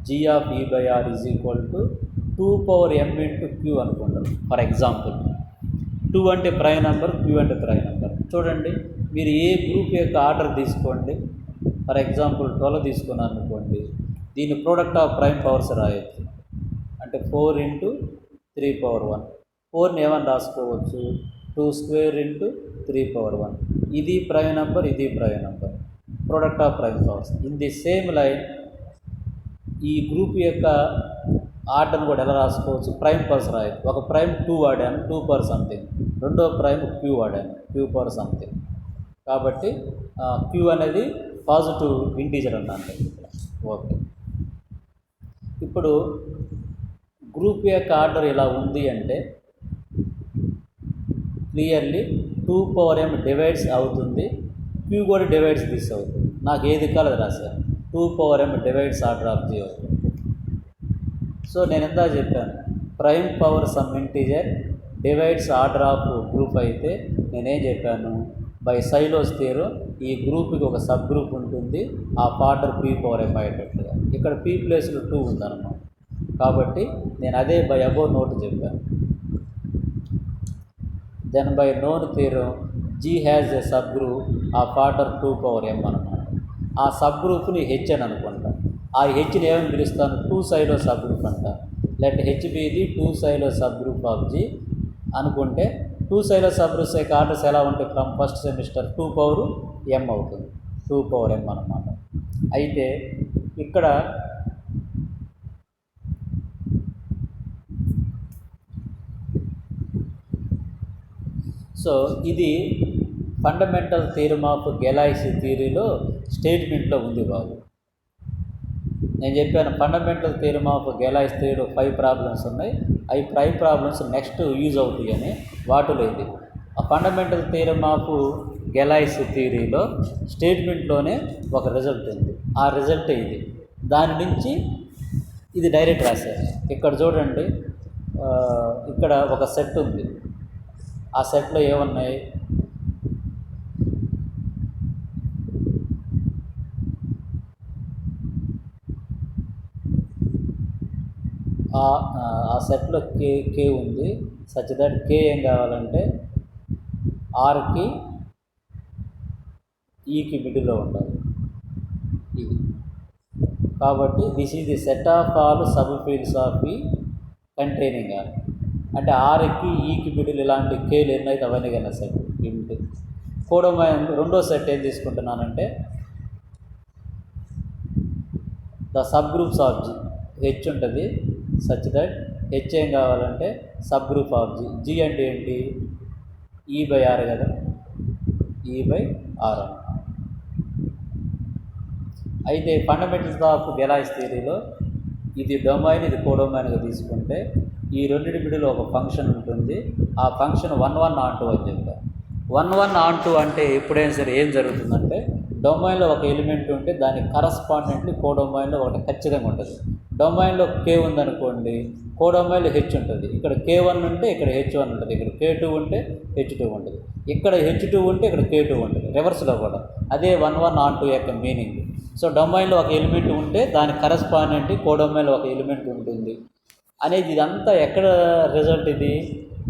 A: G of E by R is equal to 2m into Q అనుకుంటారు. ఫర్ ఎగ్జాంపుల్ 2 అంటే ప్రైమ్ నెంబర్, క్యూ అంటే ప్రైమ్ నెంబర్. చూడండి, మీరు ఏ గ్రూప్ యొక్క ఆర్డర్ తీసుకోండి. ఫర్ ఎగ్జాంపుల్ 12 తీసుకున్నాను అనుకోండి, దీని ప్రోడక్ట్ ఆఫ్ ప్రైమ్ పవర్స్ రాయొచ్చు. అంటే 4 ఇంటూ 3 పవర్ 1. 4ని ఏమని రాసుకోవచ్చు, 2 స్క్వేర్ ఇంటూ 3 పవర్ 1. ఇది ప్రైమ్ నెంబర్, ఇది prime number, product of prime powers. In the same line ఈ గ్రూప్ యొక్క ఆర్డర్ని కూడా ఎలా రాసుకోవచ్చు, ప్రైమ్ పవర్స్ రాయొచ్చు. ఒక ప్రైమ్ 2 వాడాను, 2 పవర్ సంథింగ్. రెండో ప్రైమ్ క్యూ వాడాను, క్యూ పవర్ సంథింగ్. కాబట్టి క్యూ అనేది పాజిటివ్ ఇంటీజర్ అన్నమాట. ఓకే, ఇప్పుడు గ్రూప్ యొక్క ఆర్డర్ ఇలా ఉంది అంటే క్లియర్లీ 2m డివైడ్స్ అవుతుంది, క్యూ కూడా డివైడ్స్ దిస్ అవుతుంది. నాకు ఏది కాలేదు రాశాను, 2m divides order of G అవుతుంది. సో నేను ఎంత చెప్పాను, prime power some integer divides order of group అయితే నేనేం చెప్పాను, బై సైలోస్ థియరం ఈ గ్రూప్కి ఒక సబ్ గ్రూప్ ఉంటుంది, ఆ ఆర్డర్ p(m) అయ్యేటట్టుగా. ఇక్కడ p ప్లేస్లో 2 ఉందన్నమాట. కాబట్టి నేను అదే బై అబోవ్ నోట్ చెప్పాను. Then by known theorem G has a subgroup of order 2m అన్నమాట. ఆ సబ్ గ్రూప్ని హెచ్ అని అనుకుంటా. ఆ హెచ్ని ఏమని పిలుస్తాను, 2 సైలో సబ్ గ్రూప్ అంట. Let H be the 2 Sylow subgroup of G అనుకుంటే 2 సైలో సబ్ గ్రూప్స్ యొక్క ఆర్డర్స్ ఎలా ఉంటాయి, ఫ్రమ్ ఫస్ట్ సెమిస్టర్ 2m అవుతుంది, 2m అన్నమాట. అయితే ఇక్కడ సో ఇది ఫండమెంటల్ థియరమ్ ఆఫ్ గెలాయిస్ థియరీలో స్టేట్మెంట్లో ఉంది బాబు. నేను చెప్పాను ఫండమెంటల్ థియరమ్ ఆఫ్ గెలాయిస్ థియరీలో 5 ప్రాబ్లమ్స్ ఉన్నాయి. అవి 5 ప్రాబ్లమ్స్ నెక్స్ట్ యూజ్ అవుతాయి అని వాటిలో ఇది. ఆ ఫండమెంటల్ థియరమ్ ఆఫ్ గెలాయిస్ థియరీలో స్టేట్మెంట్లోనే ఒక రిజల్ట్ ఉంది, ఆ రిజల్ట్ ఇది. దాని నుంచి ఇది డైరెక్ట్ రాశారు. ఇక్కడ చూడండి, ఇక్కడ ఒక సెట్ ఉంది, ఆ సెట్లో ఏమున్నాయి, ఆ సెట్లో కే ఉంది. సచ్ దట్ కే ఏం కావాలంటే ఆర్కి ఈకి మిడిల్లో ఉండాలి ఇది. కాబట్టి this is the set of all sub fields of ఈ కంటైనింగ్ ఆర్. అంటే ఆర్కి ఈకి మిడిల్ ఇలాంటి కేలు ఎన్నైతే అవన్నీ కన్నా సెట్ ఇంటి కూడా. రెండో సెట్ ఏం తీసుకుంటున్నానంటే the subgroups of G, H ఉంటుంది. సచ్ దట్ హెచ్ ఏం కావాలంటే subgroup of G. G అంటే ఏంటి, E/R కదా, E/R. అయితే ఫండమెంటల్స్ ఆఫ్ గెలాయిస్ థియరీలో ఇది డొమైన్, ఇది కోడొమైన్గా తీసుకుంటే ఈ రెండింటి మిడిలో ఒక ఫంక్షన్ ఉంటుంది. ఆ ఫంక్షన్ 1 ఆన్ 2 అని చెప్పారు. 1 ఆన్ 2 అంటే ఎప్పుడైనా సరే ఏం జరుగుతుందంటే డొమైన్లో ఒక ఎలిమెంట్ ఉంటే దానికి కరస్పాండెంట్లీ కోడొమైన్లో ఒకటి ఖచ్చితంగా ఉంటుంది. డొమైన్లో కే ఉందనుకోండి, కోడొమైన్లో హెచ్ ఉంటుంది. ఇక్కడ K1 ఉంటే ఇక్కడ H1 ఉంటుంది, ఇక్కడ K2 ఉంటే H2 ఉంటుంది, ఇక్కడ H2 ఉంటే ఇక్కడ K2 ఉంటుంది, రివర్స్లో కూడా. అదే 1 ఆన్ 2 యొక్క మీనింగ్. సో డొమైన్లో ఒక ఎలిమెంట్ ఉంటే దానికి కరస్పాండెంట్లీ కోడొమైన్లో ఒక ఎలిమెంట్ ఉంటుంది అనేది. ఇదంతా ఎక్కడ రిజల్ట్, ఇది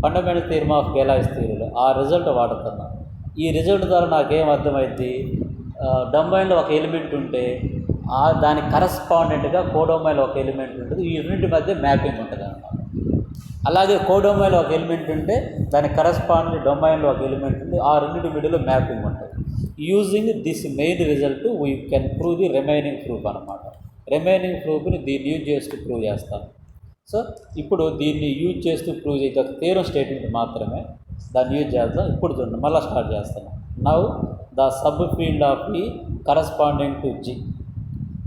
A: ఫండమెంటల్ థియరమ్ ఆఫ్ గెలాయిస్ థియరీలో ఆ రిజల్ట్ వాడుతున్నాను. ఈ రిజల్ట్ ద్వారా నాకేం అర్థమైంది, డొమైన్లో ఒక ఎలిమెంట్ ఉంటే దానికి కరస్పాండెంట్గా కోడొమైన్లో ఒక ఎలిమెంట్ ఉంటుంది, ఈ రెండింటి మధ్య మ్యాపింగ్ ఉంటుంది అన్నమాట. అలాగే కోడొమైన్లో ఒక ఎలిమెంట్ ఉంటే దానికి కరస్పాండెంట్ డొమైన్లో ఒక ఎలిమెంట్ ఉంది, ఆ రెండింటి మిడిలో మ్యాపింగ్ ఉంటుంది. Using this main result we can prove the remaining proof అనమాట. రిమైనింగ్ ప్రూఫ్ని దీన్ని యూజ్ చేస్తూ ప్రూవ్ చేస్తాం. సో ఇప్పుడు దీన్ని యూజ్ చేస్తూ ప్రూవ్ చేసే థియరం స్టేట్మెంట్ మాత్రమే దాన్ని యూజ్ చేద్దాం. ఇప్పుడు చూడండి, మళ్ళీ స్టార్ట్ చేస్తాను. Now the subfield of E corresponding to G.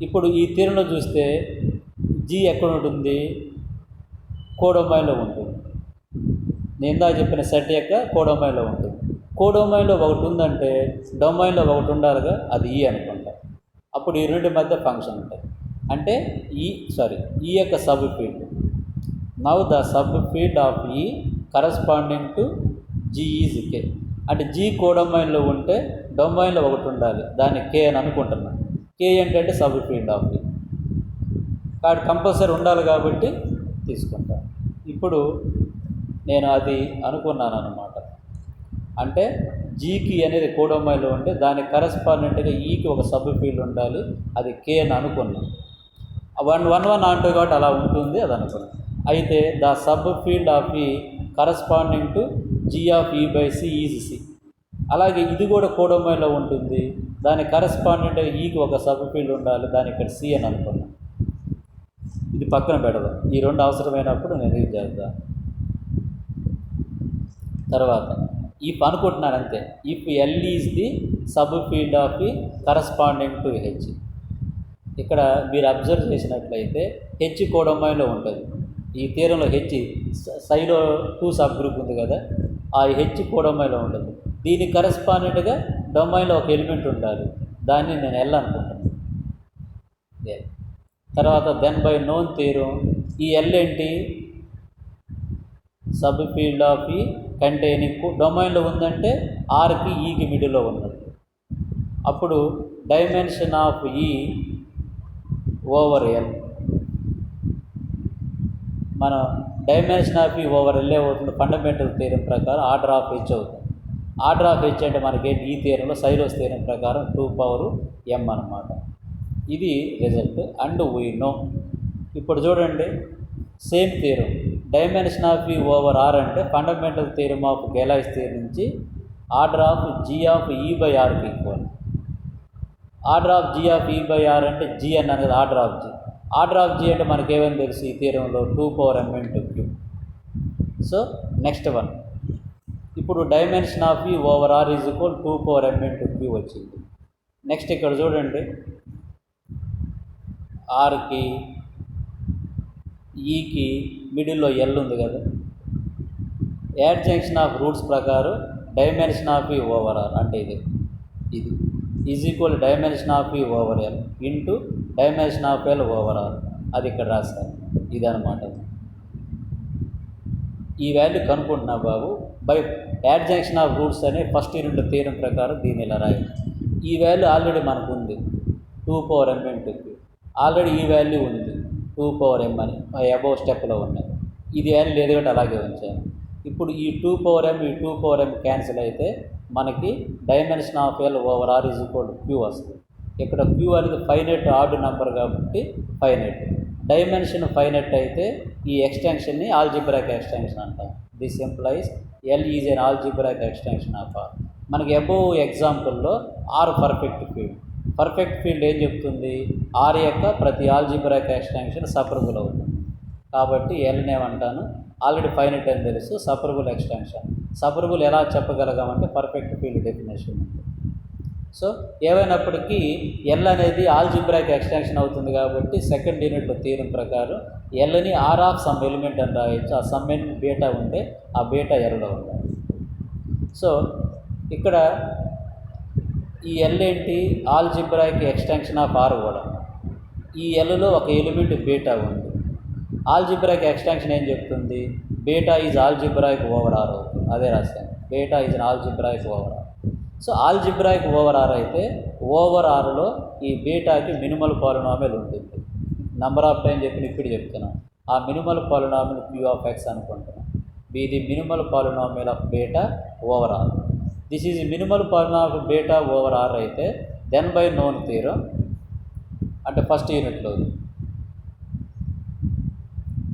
A: ఇప్పుడు ఈ థియరంలో చూస్తే జీ ఎక్కడ ఉంటుంది? కోడొమైన్లో ఉంటుంది. నేను ఇందాక చెప్పిన సెట్ యొక్క కోడొమైన్లో ఉంటుంది. కోడొమైన్లో ఒకటి ఉందంటే డొమైన్లో ఒకటి ఉండాలిగా, అది ఈ అనుకుంటా. అప్పుడు ఈ రెండు మధ్య ఫంక్షన్ ఉంటుంది. అంటే ఈ యొక్క subfield. Now the subfield of E corresponding to G is K. అంటే జీ కోడొమైన్లో ఉంటే డొమైన్లో ఒకటి ఉండాలి, దాన్ని కే అని అనుకుంటున్నాను. కే ఏంటంటే సబ్ ఫీల్డ్ ఆఫ్ ఈ. కాబట్టి కంపల్సరీ ఉండాలి కాబట్టి తీసుకుంటాను. ఇప్పుడు నేను అది అనుకున్నాను అన్నమాట. అంటే జీకి అనేది కోడొమైన్లో ఉంటే దానికి కరస్పాండెంట్గా ఈకి ఒక సబ్ ఫీల్డ్ ఉండాలి, అది కే అని అనుకున్నాను. 1 అంటూ కాబట్టి అలా ఉంటుంది, అది అనుకున్నాను. అయితే the subfield of E corresponding to G of E by C is C. అలాగే ఇది కూడా కోడొమైన్లో ఉంటుంది, దానికి కరస్పాండెంట్గా ఈకి ఒక సబ్ ఫీల్డ్ ఉండాలి, దాని ఇక్కడ సి అని అనుకున్నాను. ఇది పక్కన పెడదాం, ఈ రెండు అవసరమైనప్పుడు నేను యూజ్ చేద్దాం. తర్వాత ఇఫ్ అనుకుంటున్నాను అంతే. If L is the subfield of E corresponding to H. ఇక్కడ మీరు అబ్జర్వ్ చేసినట్లయితే హెచ్ కోడొమైన్లో ఉంటుంది. ఈ థియరంలో హెచ్ సైలో 2 సబ్ గ్రూప్ ఉంది కదా, ఆ హెచ్ కోడొమైన్లో ఉంటుంది. దీనికి కరస్పాండెంట్గా డొమైన్లో ఒక ఎలిమెంట్ ఉండాలి, దాన్ని నేను ఎల్ అనుకుంటాను. తర్వాత దెన్ బై నోన్ థియరం ఈ ఎల్ ఏంటి? సబ్ ఫీల్డ్ ఆఫ్ ఈ కంటైనింగ్ డొమైన్లో ఉందంటే ఆర్కి ఈకి మిడిల్లో ఉన్నది. అప్పుడు dimension of E over L. మనం dimension of E over L అవుతుంది ఫండమెంటల్ థియరం ప్రకారం ఆర్డర్ ఆఫ్ హెచ్ అవుతుంది. ఆర్డర్ ఆఫ్ హెచ్ అంటే మనకి ఈ థియరంలో సైరోస్ థియరం ప్రకారం 2m అన్నమాట. ఇది రిజల్ట్. And we know. ఇప్పుడు చూడండి, same theorem dimension of E over R అంటే fundamental theorem of Galois theorem నుంచి order of G of E by ఆర్కి equal. Order of G of E by R అంటే G అన్నాను కదా, order of G. Order of G అంటే మనకి ఏమని తెలుసు ఈ థియరంలో? 2m×q. సో నెక్స్ట్ వన్, ఇప్పుడు dimension of E over R is equal 2m×q వచ్చింది. నెక్స్ట్ ఇక్కడ చూడండి, ఆర్కి ఈకి మిడిల్లో ఎల్ ఉంది కదా, యాడ్జంక్షన్ ఆఫ్ రూట్స్ ప్రకారం dimension of E over R అంటే ఇది is equal dimension of E over L into dimension of L over R. అది ఇక్కడ రాస్తాను. ఇదనమాట. ఈ వాల్యూ కనుక్కుంటున్నా బాబు బై యాడ్జంక్షన్ ఆఫ్ రూట్స్ అనే ఫస్ట్ యూనిట్ థియరం ప్రకారం దీన్ని ఇలా రాయాలి. ఈ వాల్యూ ఆల్రెడీ మనకు ఉంది 2m×q. ఆల్రెడీ ఈ వాల్యూ ఉంది 2m అని అబోవ్ స్టెప్లో ఉన్నాయి. ఇది వాల్యూ లేదు కాబట్టి అలాగే ఉంచాను. ఇప్పుడు ఈ 2m ఈ 2m క్యాన్సిల్ అయితే మనకి dimension of L over R is equal to q వస్తుంది. ఇక్కడ q అనేది ఫైనైట్ ఆర్డ్ నెంబర్ కాబట్టి ఫైనైట్. డైమెన్షన్ ఫైనైట్ అయితే ఈ ఎక్స్టెన్షన్ని ఆల్జిబ్రాయిక్ ఎక్స్టెన్షన్ అంటాం. This implies L is an algebraic extension of R. మనకి అబోవ్ ఎగ్జాంపుల్లో R perfect field. Perfect field ఏం చెప్తుంది? ఆర్ యొక్క ప్రతి ఆల్జిబ్రాయిక్ ఎక్స్టెన్షన్ సపరబుల్ అవుతుంది. కాబట్టి ఎల్ని ఏమంటాను? ఆల్రెడీ ఫైనైట్ అని తెలుసు, సపరబుల్ ఎక్స్టెన్షన్. సపరబుల్ ఎలా చెప్పగలగామంటే పర్ఫెక్ట్ ఫీల్డ్ డెఫినేషన్ ఉంది. సో ఏమైనప్పటికీ ఎల్ అనేది ఆల్జిబ్రాయిక్ ఎక్స్టెన్షన్ అవుతుంది కాబట్టి సెకండ్ యూనిట్లో థియరం ప్రకారం ఎల్ని ఆర్ ఆఫ్ సమ్ ఎలిమెంట్ అని రాయొచ్చు. ఆ సమ్ ఎలిమెంట్ బీటా ఉంటే ఆ బీటా ఎల్లో ఉండాలి. సో ఇక్కడ ఈ ఎల్ ఏంటి? ఆల్జిబ్రాయిక్ ఎక్స్టెన్షన్ ఆఫ్ ఆర్ కూడా. ఈ ఎల్లో ఒక ఎలిమెంట్ బీటా ఉంది. ఆల్జిబ్రాయిక్ ఎక్స్టెన్షన్ ఏం చెప్తుంది? Beta is algebraic over R అవుతుంది. అదే రాశాను, beta is algebraic over R. So algebraic over R అయితే ఓవర్ ఆర్లో ఈ బీటాకి మినిమల్ పాలినామియల్ ఉంటుంది. నెంబర్ ఆఫ్ టైం చెప్పిన ఇప్పుడు చెప్తున్నాను. ఆ మినిమల్ పాలినామియల్ q(x) అనుకుంటున్నాను. ఇది minimal polynomial of beta over R. This is minimal polynomial of beta over R అయితే దెన్ బై నోన్ థియరం అంటే ఫస్ట్ యూనిట్లో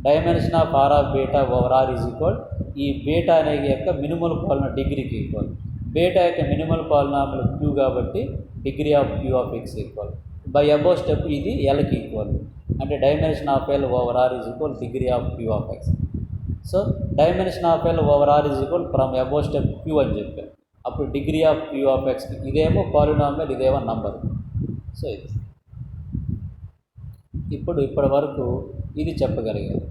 A: dimension of R of beta over R is equal ఈ beta అనే యొక్క minimal polynomial డిగ్రీకి equal. Beta యొక్క minimal polynomial Q కాబట్టి degree of Q of X equal by above step ఇది ఎల్కి ఈక్వల్, అంటే dimension of L over R is equal degree of Q of X. So dimension of L over R is equal from above step Q అని చెప్పాను. అప్పుడు degree of Q of X ఇదేమో polynomial, ఇదేమో number. So ఇది ఇప్పటి వరకు ఇది చెప్పగలిగారు.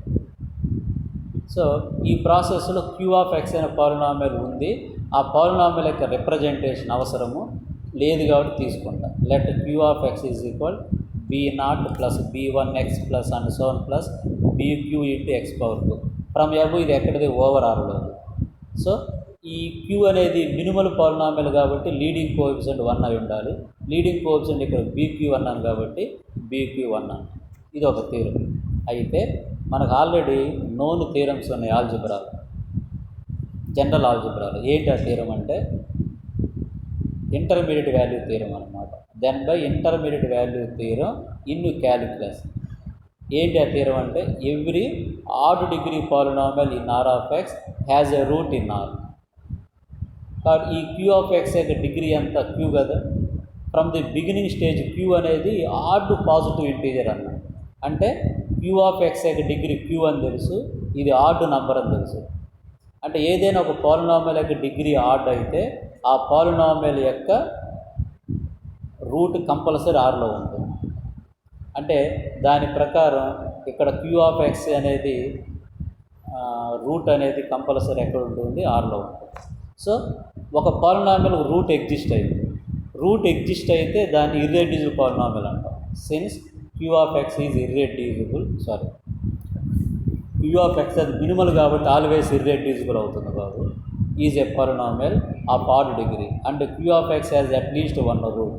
A: సో ఈ ప్రాసెస్లో క్యూ ఆఫ్ ఎక్స్ అనే పాలినామిల్ ఉంది, ఆ పాలినామిల్ యొక్క రిప్రజెంటేషన్ అవసరము లేదు కాబట్టి తీసుకుంటా. Let Q of X is equal b0 plus b1x plus and so on plus bq into X power 2. From above ఇది ఎక్కడిది ఓవర్ ఆర్లో. సో ఈ క్యూ అనేది మినిమల్ పాలినామిల్ కాబట్టి లీడింగ్ కోఎఫిషియంట్ 1 అయి ఉండాలి. లీడింగ్ కోఎఫిషియంట్ ఇక్కడ bq అన్నాను కాబట్టి bq 1 ఇది ఒక థీరం. అయితే మనకు ఆల్రెడీ నోన్ థీరమ్స్ ఉన్నాయి ఆల్జిబ్రాలో, జనరల్ ఆల్జిబ్రాలో. ఏంటి ఆ థీరం అంటే ఇంటర్మీడియట్ వాల్యూ థీరం అనమాట. Then by intermediate value theorem in calculus. ఏంటి ఆ థీరం అంటే every odd degree polynomial in R of X has a root in R. కాబట్టి ఈ క్యూ ఆఫ్ ఎక్స్ యొక్క డిగ్రీ ఎంత క్యూ కదా. From the beginning stage Q అనేది odd positive integer అన్నమాట. అంటే క్యూ ఆఫ్ ఎక్స్ యొక్క డిగ్రీ క్యూ అని తెలుసు, ఇది ఆడ్ నంబర్ అని తెలుసు. అంటే ఏదైనా ఒక పాలినామిల్ యొక్క డిగ్రీ ఆడ్ అయితే ఆ పాలినామిల్ యొక్క రూట్ కంపల్సరీ ఆర్లో ఉంటుంది. అంటే దాని ప్రకారం ఇక్కడ క్యూ ఆఫ్ ఎక్స్ అనేది రూట్ అనేది కంపల్సరీ ఎక్కడ ఉంటుంది, ఆర్లో ఉంటుంది. సో ఒక పాలినామిల్ రూట్ ఎగ్జిస్ట్ అయింది, రూట్ ఎగ్జిస్ట్ అయితే దాన్ని ఇర్రెడ్యూసిబుల్ పాలినామిల్ అంటాం. Since Q of X is irreducible, Q of X అది మినిమల్ కాబట్టి ఆల్వేస్ ఇర్రెడ్యూసిబుల్ అవుతుంది బాబు. Is a polynomial of odd degree and Q of X has at least 1 root.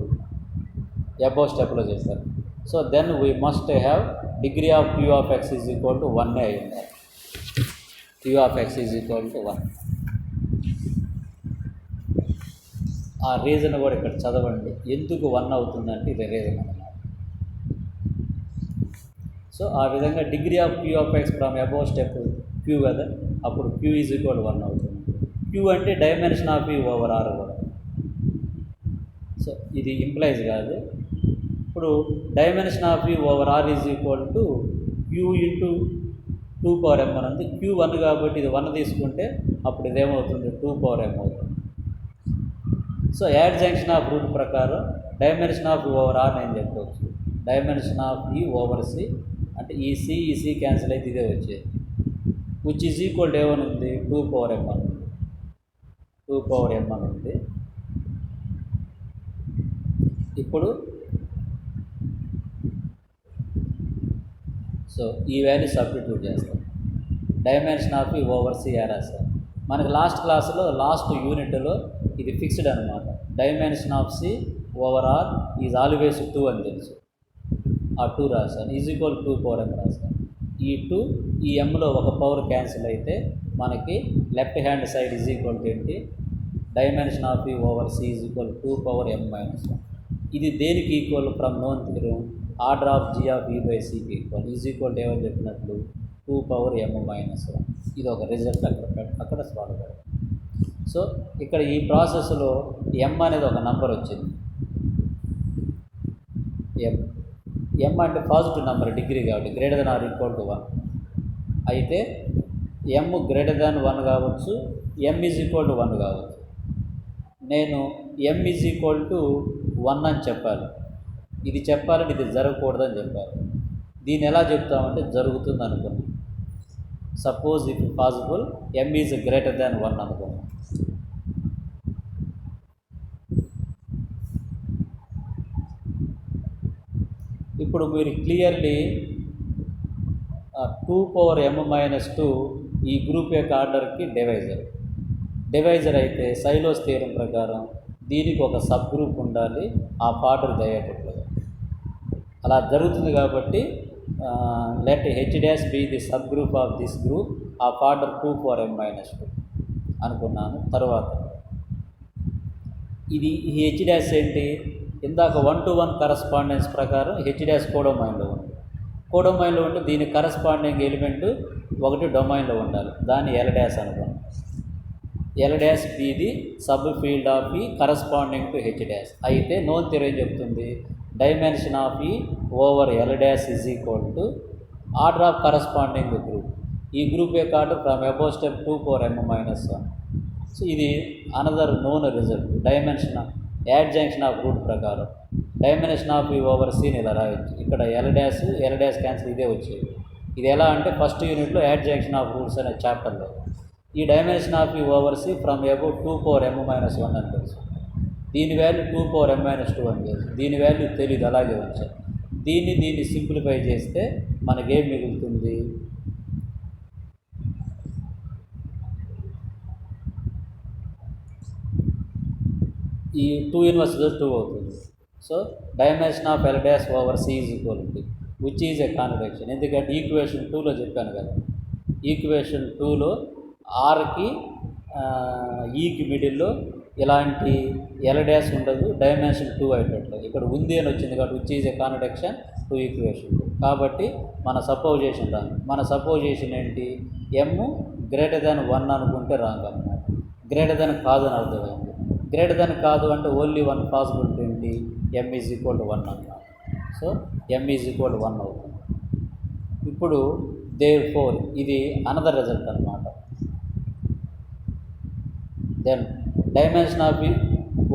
A: Above స్టెప్లో చేస్తారు. So then we must have degree of Q of X is equal to 1 అయి ఉండాలి. Q of X is equal to 1. ఆ reason కూడా ఇక్కడ చదవండి, ఎందుకు 1 అవుతుందంటే ఇది రీజన్ అన్నమాట. సో ఆ విధంగా degree of Q of X from above step Q కదా, అప్పుడు క్యూ ఈజ్ ఈక్వల్ 1 అవుతుంది. క్యూ అంటే dimension of E over R కూడా. సో ఇది ఇంప్లైజ్ కాదు. ఇప్పుడు dimension of E over R is equal to Q into 2 power m అని ఉంది. క్యూ 1 కాబట్టి ఇది 1 తీసుకుంటే అప్పుడు ఇదేమవుతుంది 2 పవర్ m అవుతుంది. So add junction of root ప్రకారం డైమెన్షన్ ఆఫ్ ఓవర్ ఆర్ నేను చెప్పవచ్చు. Dimension of E over C అంటే ఈ సి క్యాన్సిల్ అయితే ఇదే వచ్చేది, విచ్ ఈజ్ ఈక్వల్ టు ఏమని ఉంది 2 పవర్ m అని ఉంది. 2 పవర్ m అని ఉంది. ఇప్పుడు సో ఈ వాల్యూ సబ్స్టిట్యూట్ చేస్తాం. Dimension of E over C రాశారు. మనకి లాస్ట్ క్లాసులో లాస్ట్ యూనిట్లో ఇది ఫిక్స్డ్ అనమాట. Dimension of C over R is always 2 అని తెలుసు. ఆ 2 రాశాను. ఈజ్ ఈక్వల్ 2 పవర్ m రాశాను. ఈ 2 ఈ ఎంలో ఒక పవర్ క్యాన్సిల్ అయితే మనకి left hand side is equal to ఏంటి, dimension of E over C is equal 2 power m minus 1. ఇది దేనికి equal from known theorem order of G of E by సికి ఈక్వల్. ఈజ్ ఈక్వల్ ఏమని చెప్పినట్లు 2 power m minus 1. ఇది ఒక result అక్కడ solve అవ్వడం. సో ఇక్కడ ఈ ప్రాసెస్లో m అనేది ఒక నంబర్ వచ్చింది. m అంటే పాజిటివ్ నెంబర్ డిగ్రీ కాబట్టి greater than or equal to 1 అయితే m గ్రేటర్ దెన్ 1 కావచ్చు, m ఈజ్ ఈక్వల్ టు 1 కావచ్చు. నేను m ఈజ్ ఈక్వల్ టు 1 అని చెప్పాలి. ఇది చెప్పాలంటే ఇది జరగకూడదని చెప్పాలి. దీన్ని ఎలా చెప్తామంటే జరుగుతుంది అనుకున్నాం. Suppose if possible m is greater than 1 అనుకున్నాం. ఇప్పుడు మీరు క్లియర్లీ 2 పవర్ m మైనస్ 2 ఈ గ్రూప్ యొక్క ఆర్డర్కి డివైజర్ అయితే సైలోస్ థియరం ప్రకారం దీనికి ఒక సబ్ గ్రూప్ ఉండాలి ఆ ఆర్డర్ అయ్యేటట్లుగా. అలా జరుగుతుంది కాబట్టి let H dash be the sub group of this group of order 2 power m minus 2 అనుకున్నాను. తర్వాత ఇది ఈ హెచ్ డాష్ ఏంటి, ఇందాక 1-to-1 కరస్పాండెన్స్ ప్రకారం హెచ్ డాష్ కోడొమైన్లో ఉంది. కోడొమైన్లో ఉంటే దీని కరస్పాండింగ్ ఎలిమెంట్ ఒకటి డొమైన్లో ఉండాలి, దాన్ని ఎల్ డాష్ అనుకోండి. L dash be the subfield of E corresponding to H dash. అయితే నోన్ థియరీ ఏం చెప్తుంది, dimension of E over L dash is equal to order of corresponding group. ఈ group యొక్క order from above step 2 power m minus 1. So ఇది another known result. Dimension adjunction of root ప్రకారం dimension of E over సీని ఇలా రాయొచ్చు. ఇక్కడ L dash cancel ఇదే వచ్చేది. ఇది ఎలా అంటే ఫస్ట్ యూనిట్లో యాడ్జంక్షన్ ఆఫ్ రూట్స్ అనే చాప్టర్లో ఈ dimension of E over C from above 2 power m minus 1 అని తెలుసు. దీని వాల్యూ 2 power m minus 2 అని తెలుసు. దీని వాల్యూ తెలియదు, అలాగే ఉంచాలి. దీన్ని సింప్లిఫై చేస్తే మనకేం మిగులుతుంది, ఈ 2 ఇన్వర్స్ 2 అవుతుంది. So dimension of L dash over C is equal to which is a contradiction. ఎందుకంటే ఈక్వేషన్ 2లో చెప్పాను కదా, ఈక్వేషన్ 2లో ఆర్కి ఈకి మిడిల్లో ఇలాంటి ఎల్ డాష్ ఉండదు, డైమెన్షన్ 2 అయ్యేటట్లు ఇక్కడ ఉంది అని వచ్చింది కాబట్టి which is a contradiction to equation 2. కాబట్టి మన సపోజిషన్ రాంగ్. మన సపోజిషన్ ఏంటి, ఎమ్ గ్రేటర్ దాన్ 1 అనుకుంటే రాంగ్ అన్నమాట. గ్రేటర్ దాన్ కాదు అని అర్థమైంది. గ్రేటర్ దాన్ కాదు అంటే ఓన్లీ 1 పాసిబిలిటీ ఏంటి, ఎమ్ ఈజ్ ఈక్వల్ టు 1 అన్నమాట. So M is equal to 1 అవుతుంది. ఇప్పుడు దేర్ఫోర్ ఇది అనదర్ రిజల్ట్ అన్నమాట. Then dimension of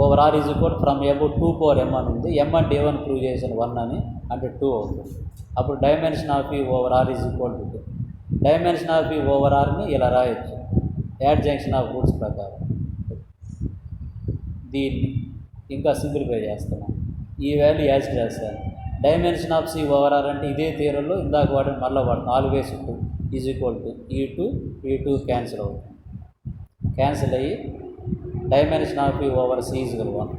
A: over R is equal from above 2 power m అని ఉంది. ఎమ్ అంటే ఏమని ప్రూవ్ చేసాను, 1 అని, అంటే 2 అవుతుంది. అప్పుడు dimension of E over R is equal to 2. Dimension of E over ఆర్ని ఇలా రాయొచ్చు యాడ్జంక్షన్ ఆఫ్ రూట్స్ ప్రకారం. దీన్ని ఇంకా సింప్లిఫై చేస్తున్నాను. ఈ వాల్యూ యాజ్ చేస్తాను. Dimension of C over R అంటే ఇదే థియరీలో ఇందాక వాడిని మళ్ళీ వాడుతుంది. Always 2 is equal to E two cancel అవుతుంది. క్యాన్సిల్ అయ్యి dimension of E over C is equal 1.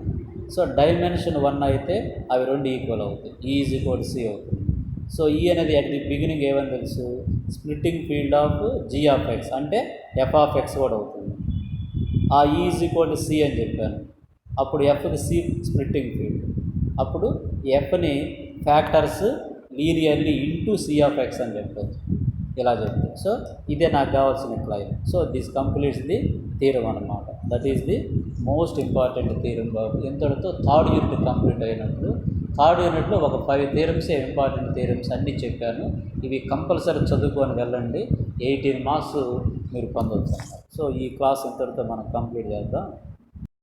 A: So dimension 1 అయితే అవి రెండు ఈక్వల్ అవుతాయి. ఈ ఈజ్ ఈక్వల్ సి అవుతుంది. సో ఈ అనేది అట్ ది బిగినింగ్ ఏమని తెలుసు, splitting field of G of X అంటే ఎఫ్ ఆఫ్ ఎక్స్ కూడా అవుతుంది. ఆ ఈ ఈజ్ ఈక్వల్ టు సి అని చెప్పాను. అప్పుడు ఎఫ్కి సి స్ప్లిట్టింగ్ ఫీల్డ్. అప్పుడు ఎఫ్ని factors linearly into C of X అని చెప్పచ్చు, ఇలా చెప్తాను. సో ఇదే నాకు కావాల్సిన claim. So this completes the theorem అన్నమాట. That is the most important theorem బాబు. ఇంతటితో థర్డ్ యూనిట్ కంప్లీట్ అయినట్లు. థర్డ్ యూనిట్లో ఒక 5 థీరమ్సే ఇంపార్టెంట్ థీరమ్స్ అన్నీ చెప్పాను. ఇవి కంపల్సరీ చదువుకొని వెళ్ళండి. 18 మార్క్స్ మీరు పొందవచ్చు. సో ఈ క్లాస్ ఇంతటితో మనం కంప్లీట్ చేద్దాం.